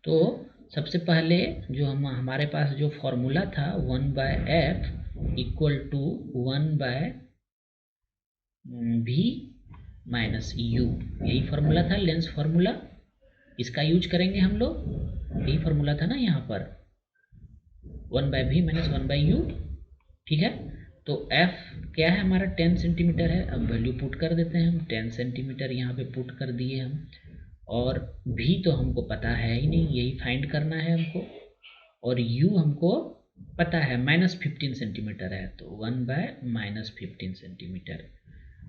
तो सबसे पहले जो हमारे पास जो फॉर्मूला था 1/f equal to 1/v minus u, यही फार्मूला था लेंस फार्मूला, इसका यूज करेंगे हम लोग, यही फार्मूला था ना यहाँ पर, 1/v माइनस 1/u, ठीक है। तो f क्या है हमारा 10 सेंटीमीटर है, अब वैल्यू पुट कर देते हैं हम, 10 सेंटीमीटर यहाँ पे पुट कर दिए हम, और v तो हमको पता है ही नहीं, यही फाइंड करना है हमको, और u हमको पता है -15 सेंटीमीटर है, तो 1/-15 सेंटीमीटर।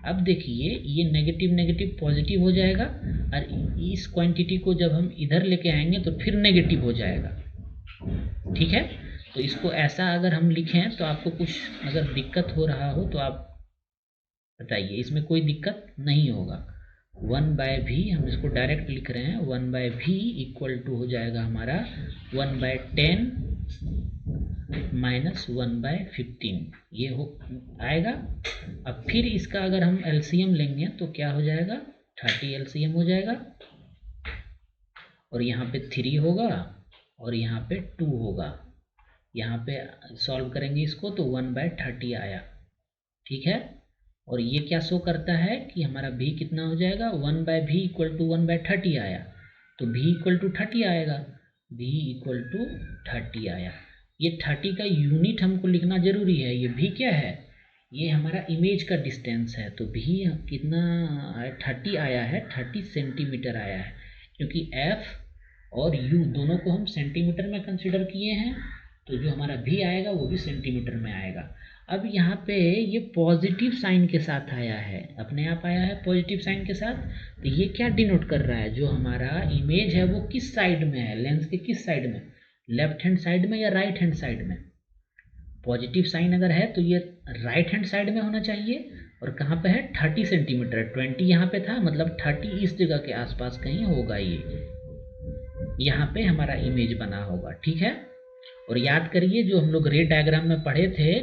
अब देखिए ये नेगेटिव नेगेटिव पॉजिटिव हो जाएगा, और इस क्वांटिटी को जब हम इधर लेके आएंगे तो फिर नेगेटिव हो जाएगा, ठीक है। तो इसको ऐसा अगर हम लिखें तो आपको कुछ अगर दिक्कत हो रहा हो तो आप बताइए, इसमें कोई दिक्कत नहीं होगा, 1/v, हम इसको डायरेक्ट लिख रहे हैं, 1/v इक्वल टू हो जाएगा हमारा 1/10 माइनस 1/15, ये हो आएगा। अब फिर इसका अगर हम एलसीएम लेंगे तो क्या हो जाएगा, 30 एलसीएम हो जाएगा, और यहाँ पे 3 होगा और यहाँ पे 2 होगा। यहाँ पे सॉल्व करेंगे इसको तो 1/30 आया, ठीक है। और ये क्या शो करता है कि हमारा v कितना हो जाएगा, 1/v इक्वल टू 1/30 आया, तो v इक्वल टू 30 आएगा, v इक्वल टू 30 आया। ये 30 का यूनिट हमको लिखना जरूरी है। ये v क्या है, ये हमारा इमेज का डिस्टेंस है, तो v कितना 30 आया है, 30 सेंटीमीटर आया है, क्योंकि f और u दोनों को हम सेंटीमीटर में कंसिडर किए हैं, तो जो हमारा v आएगा वो भी सेंटीमीटर में आएगा। अब यहाँ पे ये पॉजिटिव साइन के साथ आया है, अपने आप आया है पॉजिटिव साइन के साथ, तो ये क्या डिनोट कर रहा है, जो हमारा इमेज है वो किस साइड में है, लेंस के किस साइड में, लेफ्ट हैंड साइड में या राइट हैंड साइड में। पॉजिटिव साइन अगर है तो ये राइट हैंड साइड में होना चाहिए, और कहाँ पे है, 30 सेंटीमीटर, 20 यहाँ पे था, मतलब 30 इस जगह के आसपास कहीं होगा, ये यहाँ पे हमारा इमेज बना होगा, ठीक है। और याद करिए जो हम लोग रे डायग्राम में पढ़े थे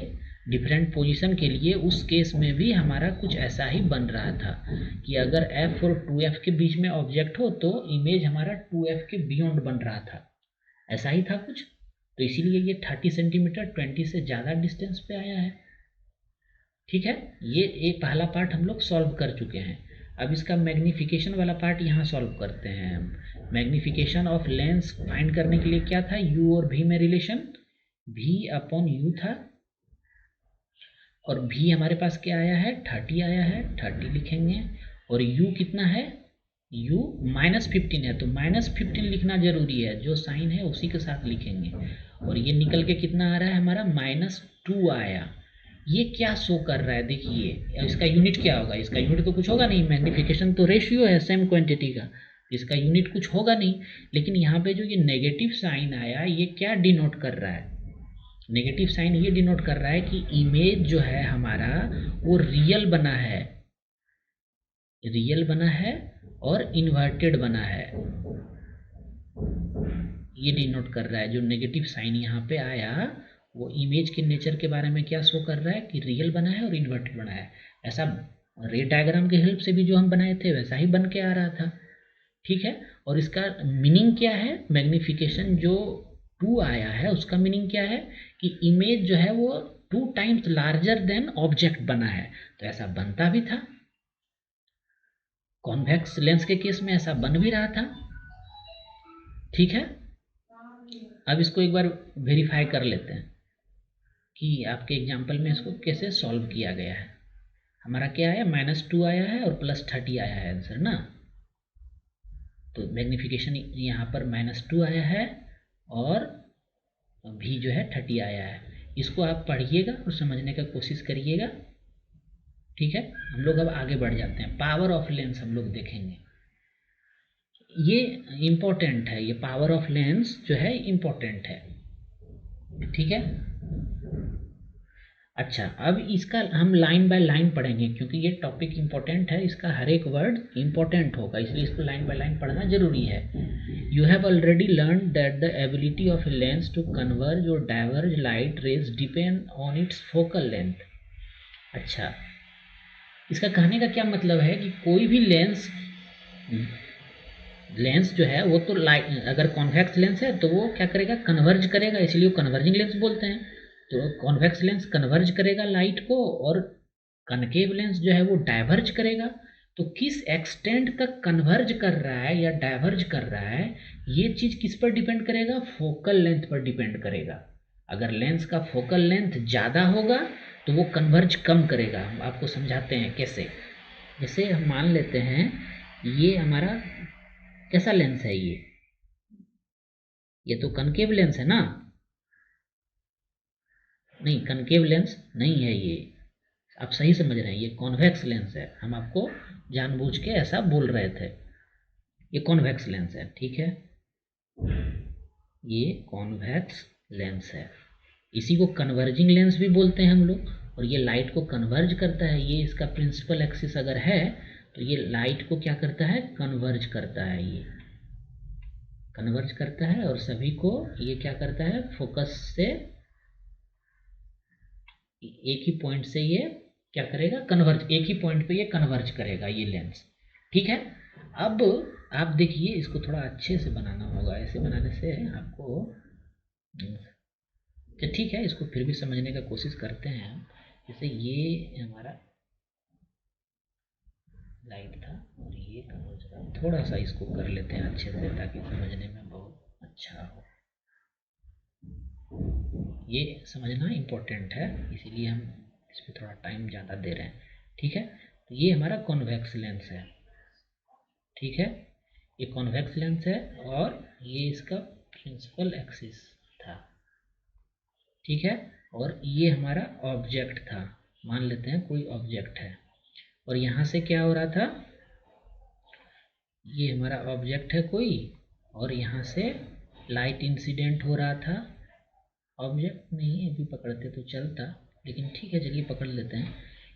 डिफरेंट पोजीशन के लिए, उस केस में भी हमारा कुछ ऐसा ही बन रहा था कि अगर f और 2f के बीच में ऑब्जेक्ट हो तो इमेज हमारा 2f के बियॉन्ड बन रहा था, ऐसा ही था कुछ। तो इसीलिए ये 30 सेंटीमीटर 20 से ज़्यादा डिस्टेंस पे आया है, ठीक है। ये एक पहला पार्ट हम लोग सॉल्व कर चुके हैं। अब इसका मैग्नीफिकेशन वाला पार्ट यहाँ सॉल्व करते हैं हम। मैग्नीफिकेशन ऑफ लेंस फाइंड करने के लिए क्या था, u और v में रिलेशन, v/u था, और v हमारे पास क्या आया है, 30 आया है, 30 लिखेंगे, और u कितना है, u -15 है, तो -15 लिखना जरूरी है, जो साइन है उसी के साथ लिखेंगे, और ये निकल के कितना आ रहा है हमारा, -2 आया। ये क्या शो कर रहा है, देखिए इसका यूनिट क्या होगा, इसका यूनिट तो कुछ होगा नहीं, मैग्नीफिकेशन तो रेशियो है सेम क्वांटिटी का, इसका यूनिट कुछ होगा नहीं। लेकिन यहाँ पे जो ये नेगेटिव साइन आया, ये क्या डिनोट कर रहा है, नेगेटिव साइन ये डिनोट कर रहा है कि इमेज जो है हमारा वो रियल बना है, रियल बना है और इन्वर्टेड बना है, ये डिनोट कर रहा है। जो नेगेटिव साइन यहाँ पे आया वो इमेज के नेचर के बारे में क्या शो कर रहा है कि रियल बना है और इन्वर्टेड बना है। ऐसा रे डायग्राम के हेल्प से भी जो हम बनाए थे वैसा ही बन के आ रहा था, ठीक है। और इसका मीनिंग क्या है, मैग्नीफिकेशन जो 2 आया है उसका मीनिंग क्या है कि इमेज जो है वो 2 टाइम्स लार्जर देन ऑब्जेक्ट बना है, तो ऐसा बनता भी था, कॉन्वेक्स लेंस के केस में ऐसा बन भी रहा था, ठीक है। अब इसको एक बार वेरीफाई कर लेते हैं कि आपके एग्जाम्पल में इसको कैसे सॉल्व किया गया है। हमारा क्या आया, -2 आया है और +30 आया है आंसर ना, तो मैग्नीफिकेशन यहाँ पर -2 आया है और भी जो है 30 आया है। इसको आप पढ़िएगा और समझने का कोशिश करिएगा, ठीक है। हम लोग अब आगे बढ़ जाते हैं, पावर ऑफ लेंस हम लोग देखेंगे। ये इम्पोर्टेंट है, ये पावर ऑफ लेंस जो है इम्पोर्टेंट है, ठीक है। अच्छा, अब इसका हम लाइन बाय लाइन पढ़ेंगे, क्योंकि ये टॉपिक इम्पोर्टेंट है, इसका हर एक वर्ड इम्पोर्टेंट होगा, इसलिए इसको लाइन बाय लाइन पढ़ना जरूरी है। You have already learn that the ability of a lens to converge और diverge light rays depend on its focal length. अच्छा, इसका कहने का क्या मतलब है कि कोई भी लेंस जो है वो तो लाइट, अगर कॉन्वेक्स लेंस है तो वो क्या करेगा, कन्वर्ज करेगा, इसलिए वो कन्वर्जिंग लेंस बोलते हैं। तो कॉन्वेक्स लेंस कन्वर्ज करेगा लाइट को, और कनकेव लेंस जो है वो डाइवर्ज करेगा। तो किस एक्सटेंट तक कन्वर्ज कर रहा है या डाइवर्ज कर रहा है, ये चीज़ किस पर डिपेंड करेगा, फोकल लेंथ पर डिपेंड करेगा। अगर लेंस का फोकल लेंथ ज़्यादा होगा तो वो कन्वर्ज कम करेगा। हम आपको समझाते हैं कैसे। जैसे हम मान लेते हैं ये हमारा कैसा लेंस है, ये तो कनकेव लेंस है ना, नहीं कनकेव लेंस नहीं है ये, आप सही समझ रहे हैं, ये कॉन्वेक्स लेंस है। हम आपको जानबूझ के ऐसा बोल रहे थे, ये कॉन्वेक्स लेंस है, ठीक है, ये कॉन्वेक्स लेंस है। इसी को कन्वर्जिंग लेंस भी बोलते हैं हम लोग, और ये लाइट को कन्वर्ज करता है। ये इसका प्रिंसिपल एक्सिस अगर है तो ये लाइट को क्या करता है, कन्वर्ज करता है, ये कन्वर्ज करता है और सभी को ये क्या करता है, फोकस से एक ही पॉइंट से ये क्या करेगा, कन्वर्ज, एक ही पॉइंट पे ये कन्वर्ज करेगा ये लेंस। ठीक है, अब आप देखिए इसको थोड़ा अच्छे से बनाना होगा, ऐसे बनाने से आपको, तो ठीक है इसको फिर भी समझने का कोशिश करते हैं हम। जैसे ये हमारा लाइट था और ये कन्वर्ज का, थोड़ा सा इसको कर लेते हैं अच्छे से ताकि समझने में बहुत अच्छा हो। ये समझना इम्पोर्टेंट है, इसीलिए हम इस पर थोड़ा टाइम ज़्यादा दे रहे हैं। ठीक है, तो ये हमारा कॉन्वेक्स लेंस है। ठीक है, ये कॉन्वेक्स लेंस है और ये इसका प्रिंसिपल एक्सिस था। ठीक है, और ये हमारा ऑब्जेक्ट था, मान लेते हैं कोई ऑब्जेक्ट है और यहाँ से क्या हो रहा था, ये हमारा ऑब्जेक्ट है कोई और यहाँ से लाइट इंसिडेंट हो रहा था। ऑब्जेक्ट नहीं अभी पकड़ते तो चलता, लेकिन ठीक है चलिए पकड़ लेते हैं।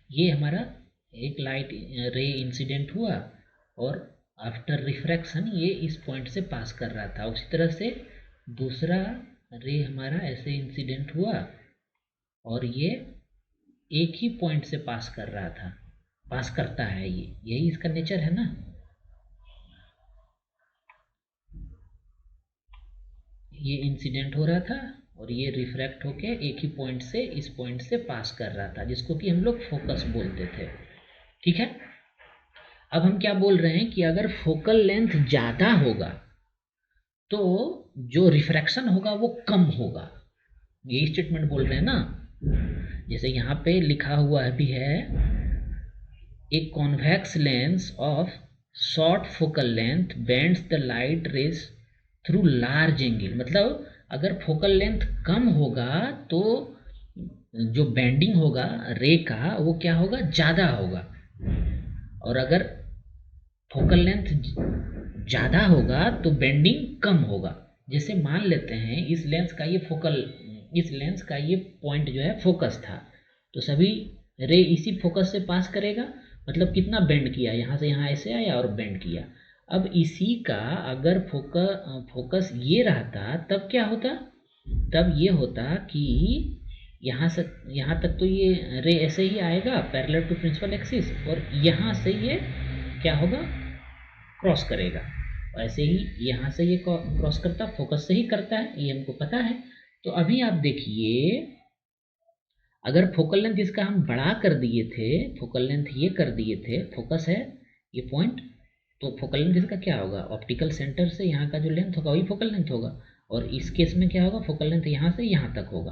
ये हमारा एक लाइट रे इंसिडेंट हुआ और आफ्टर रिफ्रैक्शन ये इस पॉइंट से पास कर रहा था। उसी तरह से दूसरा रे हमारा ऐसे इंसिडेंट हुआ और ये एक ही पॉइंट से पास कर रहा था, पास करता है, ये यही इसका नेचर है ना। ये इंसिडेंट हो रहा था और ये रिफ्रैक्ट होके एक ही पॉइंट से इस पॉइंट से पास कर रहा था, जिसको कि हम लोग फोकस बोलते थे। ठीक है, अब हम क्या बोल रहे हैं कि अगर फोकल लेंथ ज़्यादा होगा तो जो रिफ्रैक्शन होगा वो कम होगा, ये स्टेटमेंट बोल रहे हैं ना। जैसे यहाँ पे लिखा हुआ भी है, a convex lens of short focal length bends the light rays through large angle. मतलब अगर फोकल लेंथ कम होगा तो जो बेंडिंग होगा रे का वो क्या होगा, ज़्यादा होगा, और अगर फोकल लेंथ ज़्यादा होगा तो बेंडिंग कम होगा। जैसे मान लेते हैं इस लेंस का ये फोकल, इस लेंस का ये पॉइंट जो है फोकस था, तो सभी रे इसी फोकस से पास करेगा, मतलब कितना बेंड किया, यहाँ से यहाँ ऐसे आया और बेंड किया। अब इसी का अगर फोकस ये रहता तब क्या होता, तब ये होता कि यहाँ से यहाँ तक तो ये रे ऐसे ही आएगा पैरेलल टू प्रिंसिपल एक्सिस, और यहाँ से ये क्या होगा, क्रॉस करेगा। ऐसे ही यहाँ से ये क्रॉस करता, फोकस से ही करता है, ये हमको पता है। तो अभी आप देखिए, अगर फोकल लेंथ इसका हम बड़ा कर दिए थे, फोकल लेंथ ये कर दिए थे, फोकस है ये पॉइंट, तो फोकल लेंथ इसका क्या होगा, ऑप्टिकल सेंटर से यहाँ का जो लेंथ होगा वही फोकल लेंथ होगा। और इस केस में क्या होगा, फोकल लेंथ यहाँ से यहाँ तक होगा।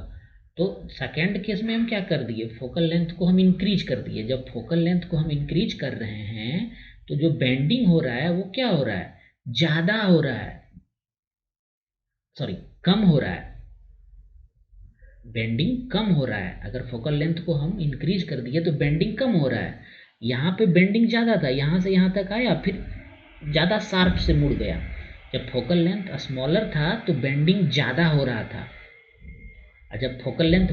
तो सेकेंड केस में हम क्या कर दिए, फोकल लेंथ को हम इंक्रीज कर दिए। जब फोकल लेंथ को हम इंक्रीज कर रहे हैं तो जो बेंडिंग हो रहा है वो क्या हो रहा है, ज़्यादा हो रहा है, सॉरी कम हो रहा है, बेंडिंग कम हो रहा है। अगर फोकल लेंथ को हम इंक्रीज कर दिए तो बेंडिंग कम हो रहा है। यहाँ पे बेंडिंग ज़्यादा था, यहाँ से यहाँ तक आया फिर ज़्यादा शार्प से मुड़ गया। जब फोकल लेंथ स्मॉलर था तो बेंडिंग ज़्यादा हो रहा था, और जब फोकल लेंथ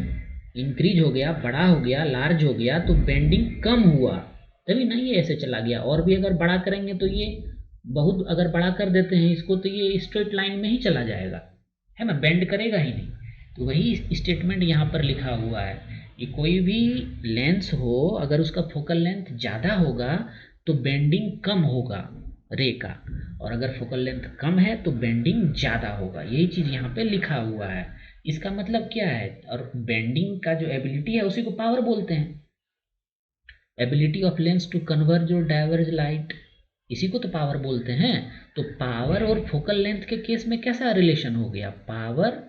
इंक्रीज हो गया, बड़ा हो गया, लार्ज हो गया, तो बेंडिंग कम हुआ, तभी ना ये ऐसे चला गया। और भी अगर बड़ा करेंगे तो ये बहुत, अगर बड़ा कर देते हैं इसको तो ये स्ट्रेट लाइन में ही चला जाएगा, है ना, बेंड करेगा ही नहीं। तो वही स्टेटमेंट यहाँ पर लिखा हुआ है कि कोई भी लेंस हो अगर उसका फोकल लेंथ ज़्यादा होगा तो बेंडिंग कम होगा रे का, और अगर फोकल लेंथ कम है तो बेंडिंग ज़्यादा होगा। यही चीज़ यहाँ पे लिखा हुआ है। इसका मतलब क्या है, और बेंडिंग का जो एबिलिटी है उसी को पावर बोलते हैं, ability of lens to converge और डाइवर्ज लाइट, इसी को तो पावर बोलते हैं। तो पावर और फोकल लेंथ के केस में कैसा रिलेशन हो गया, पावर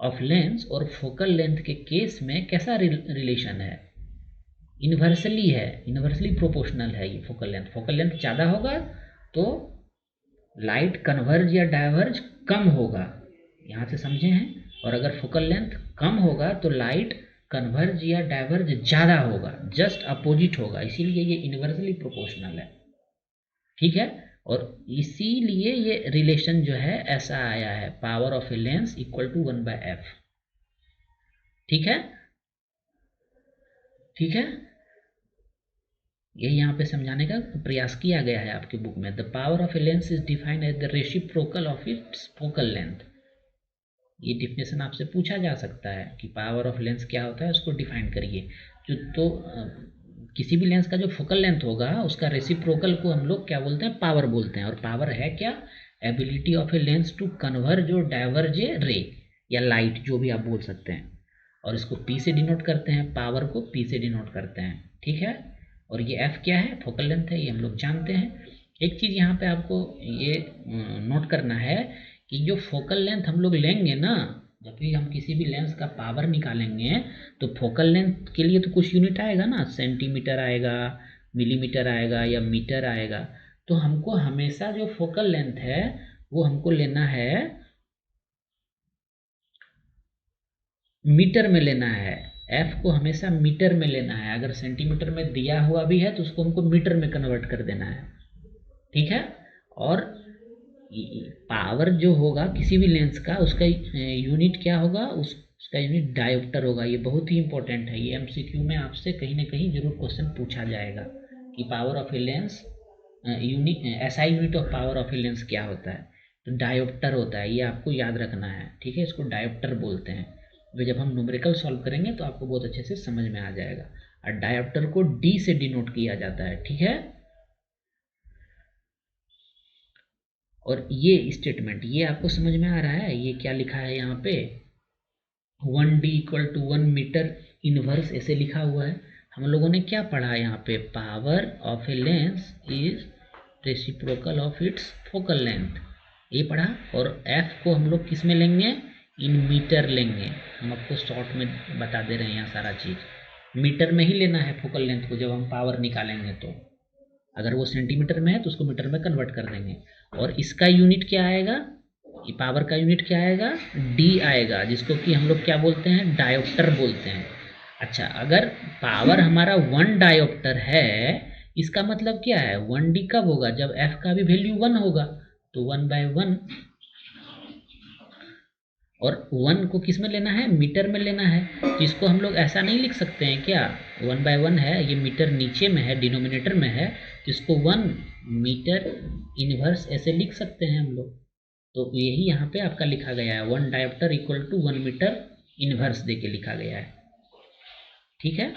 ऑफ लेंस और फोकल लेंथ के केस में कैसा रिलेशन है, इन्वर्सली है, इन्वर्सली प्रोपोर्शनल है ये फोकल लेंथ ज़्यादा होगा तो लाइट कन्वर्ज या डाइवर्ज कम होगा, यहाँ से समझे हैं। और अगर फोकल लेंथ कम होगा तो लाइट कन्वर्ज या डाइवर्ज ज़्यादा होगा, जस्ट अपोजिट होगा, इसीलिए ये इन्वर्सली प्रोपोर्शनल है। ठीक है, और इसीलिए ये रिलेशन जो है ऐसा आया है, power of a lens equal to 1/f। ठीक है, ठीक है, ये यहाँ पे समझाने का प्रयास किया गया है आपकी बुक में। The power of a lens is defined as the reciprocal of its focal length. ये डिफिनेशन आपसे पूछा जा सकता है कि पावर ऑफ लेंस क्या होता है, उसको डिफाइन करिए। किसी भी लेंस का जो फोकल लेंथ होगा उसका रेसिप्रोकल को हम लोग क्या बोलते हैं, पावर बोलते हैं। और पावर है क्या, ability of a lens to converge और डाइवर्ज ए रे या लाइट, जो भी आप बोल सकते हैं। और इसको पी से डिनोट करते हैं, पावर को पी से डिनोट करते हैं, ठीक है। और ये एफ क्या है, फोकल लेंथ है, ये हम लोग जानते हैं। एक चीज़ यहाँ पे आपको ये नोट करना है कि जो फोकल लेंथ हम लोग लेंगे ना, जब भी हम किसी भी लेंस का पावर निकालेंगे तो फोकल लेंथ के लिए तो कुछ यूनिट आएगा ना, सेंटीमीटर आएगा, मिलीमीटर आएगा या मीटर आएगा। तो हमको हमेशा जो फोकल लेंथ है वो हमको लेना है मीटर में लेना है। एफ को हमेशा मीटर में लेना है। अगर सेंटीमीटर में दिया हुआ भी है तो उसको हमको मीटर में कन्वर्ट कर देना है, ठीक है। और पावर जो होगा किसी भी लेंस का, उसका यूनिट क्या होगा, उसका यूनिट डायोप्टर होगा। ये बहुत ही इंपॉर्टेंट है, ये एमसीक्यू में आपसे कहीं ना कहीं जरूर क्वेश्चन पूछा जाएगा कि power of a lens unit, SI unit of power of a lens क्या होता है। तो डायोप्टर होता है, ये आपको याद रखना है, ठीक है। इसको डायोप्टर बोलते हैं। तो जब हम न्यूमेरिकल सॉल्व करेंगे तो आपको बहुत अच्छे से समझ में आ जाएगा। और डायोप्टर को डी से डिनोट किया जाता है, ठीक है। और ये स्टेटमेंट, ये आपको समझ में आ रहा है, ये क्या लिखा है यहाँ पे, 1D equal to 1 metre inverse ऐसे लिखा हुआ है। हम लोगों ने क्या पढ़ा यहाँ पे, power of a lens is reciprocal of its focal length, ये पढ़ा। और एफ को हम लोग किस में लेंगे, इन मीटर लेंगे। हम आपको शॉर्ट में बता दे रहे हैं यहाँ सारा चीज़। मीटर में ही लेना है फोकल लेंथ को जब हम पावर निकालेंगे तो। अगर वो सेंटीमीटर में है तो उसको मीटर में कन्वर्ट कर देंगे। और इसका यूनिट क्या आएगा, ये पावर का यूनिट क्या आएगा, डी आएगा, जिसको कि हम लोग क्या बोलते हैं, डायोप्टर बोलते हैं। अच्छा, अगर पावर हमारा 1 डायोप्टर है, इसका मतलब क्या है, 1D कब होगा, जब एफ का भी वैल्यू 1 होगा। तो 1/1, और 1 को किस में लेना है, मीटर में लेना है। तो इसको हम लोग ऐसा नहीं लिख सकते हैं क्या, 1/1 है, ये मीटर नीचे में है, डिनोमिनेटर में है, तो इसको 1 मीटर इनवर्स ऐसे लिख सकते हैं हम लोग। तो यही यहाँ पे आपका लिखा गया है, 1 dioptre equal to 1 metre inverse दे के लिखा गया है, ठीक है।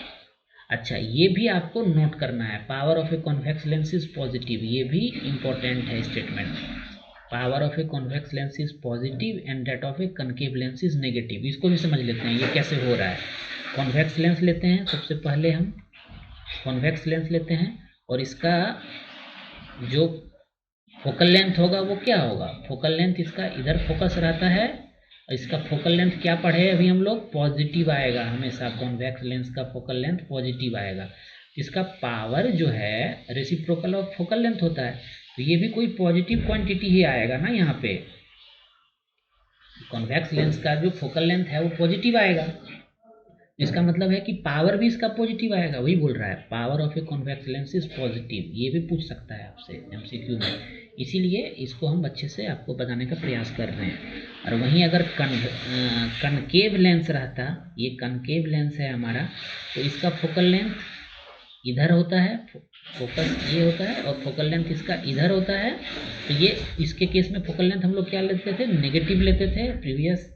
अच्छा, ये भी आपको नोट करना है, power of a convex lens is positive, ये भी इंपॉर्टेंट है statement. Power of a convex lens is positive and that of A concave lens is negative. इसको भी समझ लेते हैं ये कैसे हो रहा है। कॉन्वेक्स लेंस लेते हैं, सबसे पहले हम कॉन्वेक्स लेंस लेते हैं, और इसका जो फोकल लेंथ होगा वो क्या होगा, फोकल लेंथ इसका इधर फोकस रहता है, और इसका फोकल लेंथ क्या पढ़े अभी हम लोग, पॉजिटिव आएगा हमेशा। कॉन्वेक्स लेंस का फोकल लेंथ पॉजिटिव आएगा। इसका पावर जो है रेसिप्रोकल ऑफ फोकल लेंथ होता है, तो ये भी कोई पॉजिटिव क्वांटिटी ही आएगा ना यहाँ पे। कॉन्वेक्स लेंस का जो फोकल लेंथ है वो पॉजिटिव आएगा, इसका मतलब है कि पावर भी इसका पॉजिटिव आएगा। वही बोल रहा है, power of a convex lens is positive, ये भी पूछ सकता है आपसे एमसीक्यू में। इसीलिए इसको हम अच्छे से आपको बताने का प्रयास कर रहे हैं। और वहीं अगर कनकेव लेंस रहता, ये कनकेव लेंस है हमारा, तो इसका फोकल लेंथ इधर होता है, फोकस ये होता है, और फोकल लेंथ इसका इधर होता है। तो ये इसके केस में फोकल लेंथ हम लोग क्या लेते थे, नेगेटिव लेते थे। प्रीवियस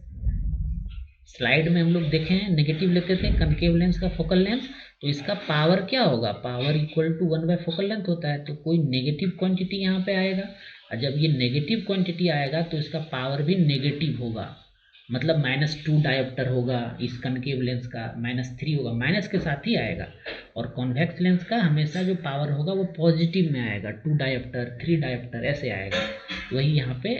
स्लाइड में हम लोग देखे हैं नेगेटिव लेते थे कनकेव लेंस का फोकल लेंथ। तो इसका पावर क्या होगा, power equal to 1 by focal length होता है, तो कोई नेगेटिव क्वांटिटी यहाँ पे आएगा। और जब ये नेगेटिव क्वांटिटी आएगा तो इसका पावर भी नेगेटिव होगा, मतलब -2 डायोप्टर होगा इस कनकेव लेंस का, -3 होगा, माइनस के साथ ही आएगा। और कॉन्वेक्स लेंस का हमेशा जो पावर होगा वो पॉजिटिव में आएगा, 2 डायोप्टर 3 डायोप्टर ऐसे आएगा। वही यहाँ पे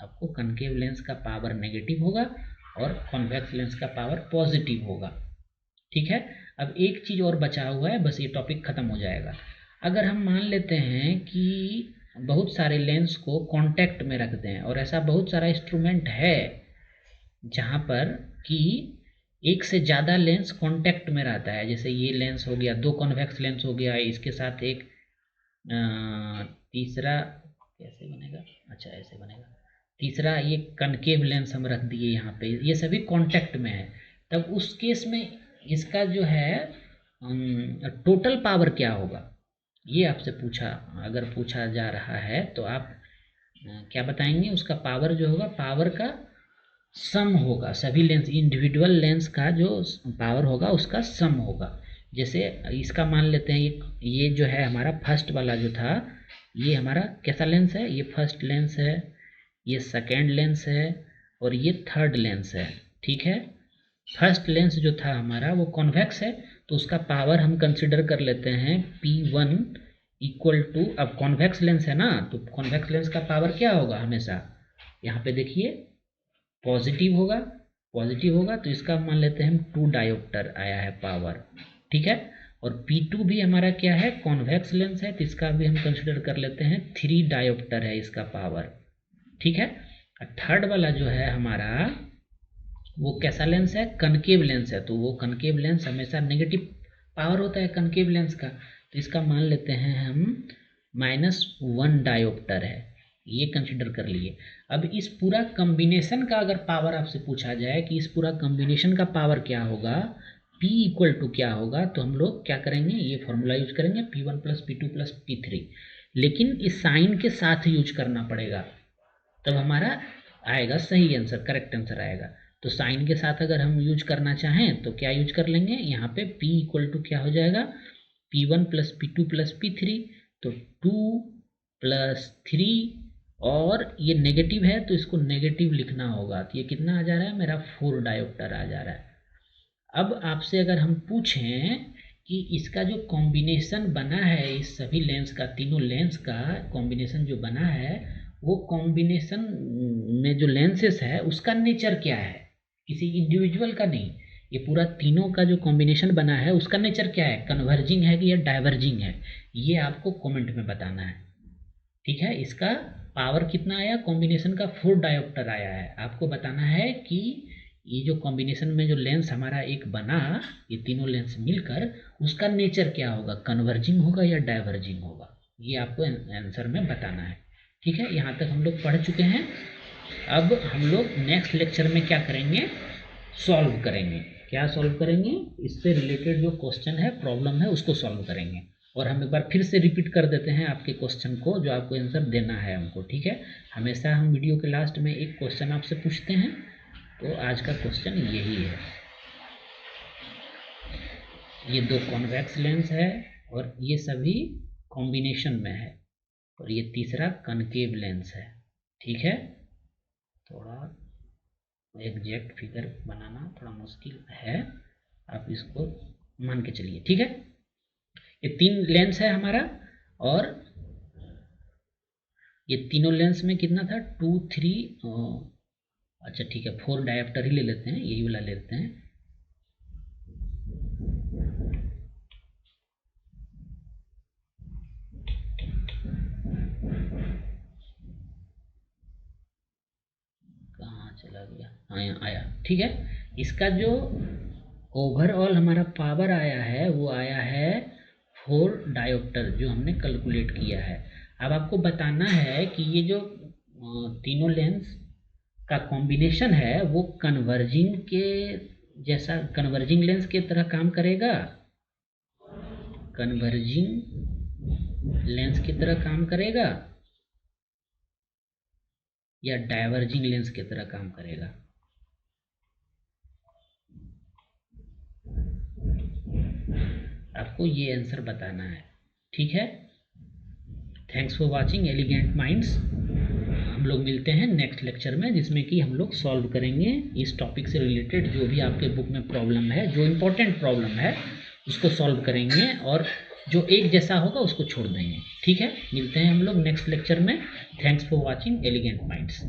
आपको कनकेव लेंस का पावर नेगेटिव होगा और कॉन्वेक्स लेंस का पावर पॉजिटिव होगा, ठीक है। अब एक चीज़ और बचा हुआ है, बस ये टॉपिक ख़त्म हो जाएगा। अगर हम मान लेते हैं कि बहुत सारे लेंस को कांटेक्ट में रखते हैं, और ऐसा बहुत सारा इंस्ट्रूमेंट है जहाँ पर कि एक से ज़्यादा लेंस कांटेक्ट में रहता है। जैसे ये लेंस हो गया, 2 कॉन्वेक्स लेंस हो गया, इसके साथ एक तीसरा कैसे बनेगा, अच्छा ऐसे बनेगा, तीसरा ये कनकेव लेंस हम रख दिए यहाँ पे, ये सभी कांटेक्ट में है। तब उस केस में इसका जो है टोटल पावर क्या होगा, ये आपसे अगर पूछा जा रहा है तो आप क्या बताएंगे? उसका पावर जो होगा, पावर का सम होगा, सभी लेंस, इंडिविजुअल लेंस का जो पावर होगा उसका सम होगा। जैसे इसका मान लेते हैं, ये जो है हमारा फर्स्ट वाला जो था, ये हमारा कैसा लेंस है? ये फर्स्ट लेंस है, ये सेकेंड लेंस है और ये थर्ड लेंस है। ठीक है, फर्स्ट लेंस जो था हमारा वो कॉन्वेक्स है, तो उसका पावर हम कंसिडर कर लेते हैं P1 इक्वल टू, अब कॉन्वेक्स लेंस है ना, तो कॉन्वेक्स लेंस का पावर क्या होगा? हमेशा यहाँ पे देखिए पॉजिटिव होगा, तो इसका मान लेते हैं हम 2 डायोप्टर आया है पावर। ठीक है, और P2 भी हमारा क्या है? कॉन्वेक्स लेंस है, तो इसका भी हम कंसिडर कर लेते हैं 3 डायोप्टर है इसका पावर। ठीक है, थर्ड वाला जो है हमारा वो कैसा लेंस है? कनकेव लेंस है, तो वो कनकेव लेंस हमेशा नेगेटिव पावर होता है कनकेव लेंस का, तो इसका मान लेते हैं हम -1 डायोप्टर है, ये कंसिडर कर लिए। अब इस पूरा कॉम्बिनेशन का अगर पावर आपसे पूछा जाए कि इस पूरा कॉम्बिनेशन का पावर क्या होगा, P इक्वल टू क्या होगा, तो हम लोग क्या करेंगे? ये फॉर्मूला यूज करेंगे P1 + P2 + P3, लेकिन इस साइन के साथ यूज करना पड़ेगा, तब हमारा आएगा सही आंसर, करेक्ट आंसर आएगा। तो साइन के साथ अगर हम यूज करना चाहें तो क्या यूज कर लेंगे? यहाँ पे P इक्वल टू क्या हो जाएगा? P1 + P2 + P3, तो 2 + 3, और ये नेगेटिव है तो इसको नेगेटिव लिखना होगा, तो ये कितना आ जा रहा है? मेरा 4 डायोप्टर आ जा रहा है। अब आपसे अगर हम पूछें कि इसका जो कॉम्बिनेशन बना है, इस सभी लेंस का, तीनों लेंस का कॉम्बिनेशन जो बना है, वो कॉम्बिनेशन में जो लेंसेस है उसका नेचर क्या है? किसी इंडिविजुअल का नहीं, ये पूरा तीनों का जो कॉम्बिनेशन बना है उसका नेचर क्या है? कन्वर्जिंग है कि या डाइवर्जिंग है? ये आपको कमेंट में बताना है। ठीक है, इसका पावर कितना आया? कॉम्बिनेशन का 4 डायोप्टर आया है। आपको बताना है कि ये जो कॉम्बिनेशन में जो लेंस हमारा एक बना, ये तीनों लेंस मिलकर, उसका नेचर क्या होगा? कन्वर्जिंग होगा या डाइवर्जिंग होगा? ये आपको आंसर में बताना है। ठीक है, यहाँ तक हम लोग पढ़ चुके हैं। अब हम लोग नेक्स्ट लेक्चर में क्या करेंगे? सॉल्व करेंगे। क्या सॉल्व करेंगे? इससे रिलेटेड जो क्वेश्चन है, प्रॉब्लम है, उसको सॉल्व करेंगे। और हम एक बार फिर से रिपीट कर देते हैं आपके क्वेश्चन को, जो आपको आंसर देना है हमको। ठीक है, हमेशा हम वीडियो के लास्ट में एक क्वेश्चन आपसे पूछते हैं, तो आज का क्वेश्चन यही है। ये 2 कॉन्वेक्स लेंस है और ये सभी कॉम्बिनेशन में है, और ये तीसरा कनकेव लेंस है। ठीक है, थोड़ा एग्जैक्ट फिगर बनाना थोड़ा मुश्किल है, आप इसको मान के चलिए। ठीक है, ये 3 लेंस है हमारा, और ये तीनों लेंस में कितना था? 2, 3, अच्छा ठीक है, 4 डायोप्टर ही ले लेते हैं, यही वाला ले लेते हैं। कहाँ चला गया? हाँ, यहाँ आया। ठीक है, इसका जो ओवरऑल हमारा पावर आया है वो आया है 4 डायोप्टर, जो हमने कैलकुलेट किया है। अब आपको बताना है कि ये जो तीनों लेंस का कॉम्बिनेशन है वो कन्वर्जिंग के जैसा, कन्वर्जिंग लेंस की तरह काम करेगा, कन्वर्जिंग लेंस की तरह काम करेगा, या डाइवर्जिंग लेंस की तरह काम करेगा? आपको ये आंसर बताना है। ठीक है, thanks for watching elegant minds. हम लोग मिलते हैं नेक्स्ट लेक्चर में, जिसमें कि हम लोग सॉल्व करेंगे इस टॉपिक से रिलेटेड जो भी आपके बुक में प्रॉब्लम है, जो इम्पोर्टेंट प्रॉब्लम है उसको सॉल्व करेंगे, और जो एक जैसा होगा उसको छोड़ देंगे। ठीक है, मिलते हैं हम लोग नेक्स्ट लेक्चर में। Thanks for watching elegant minds.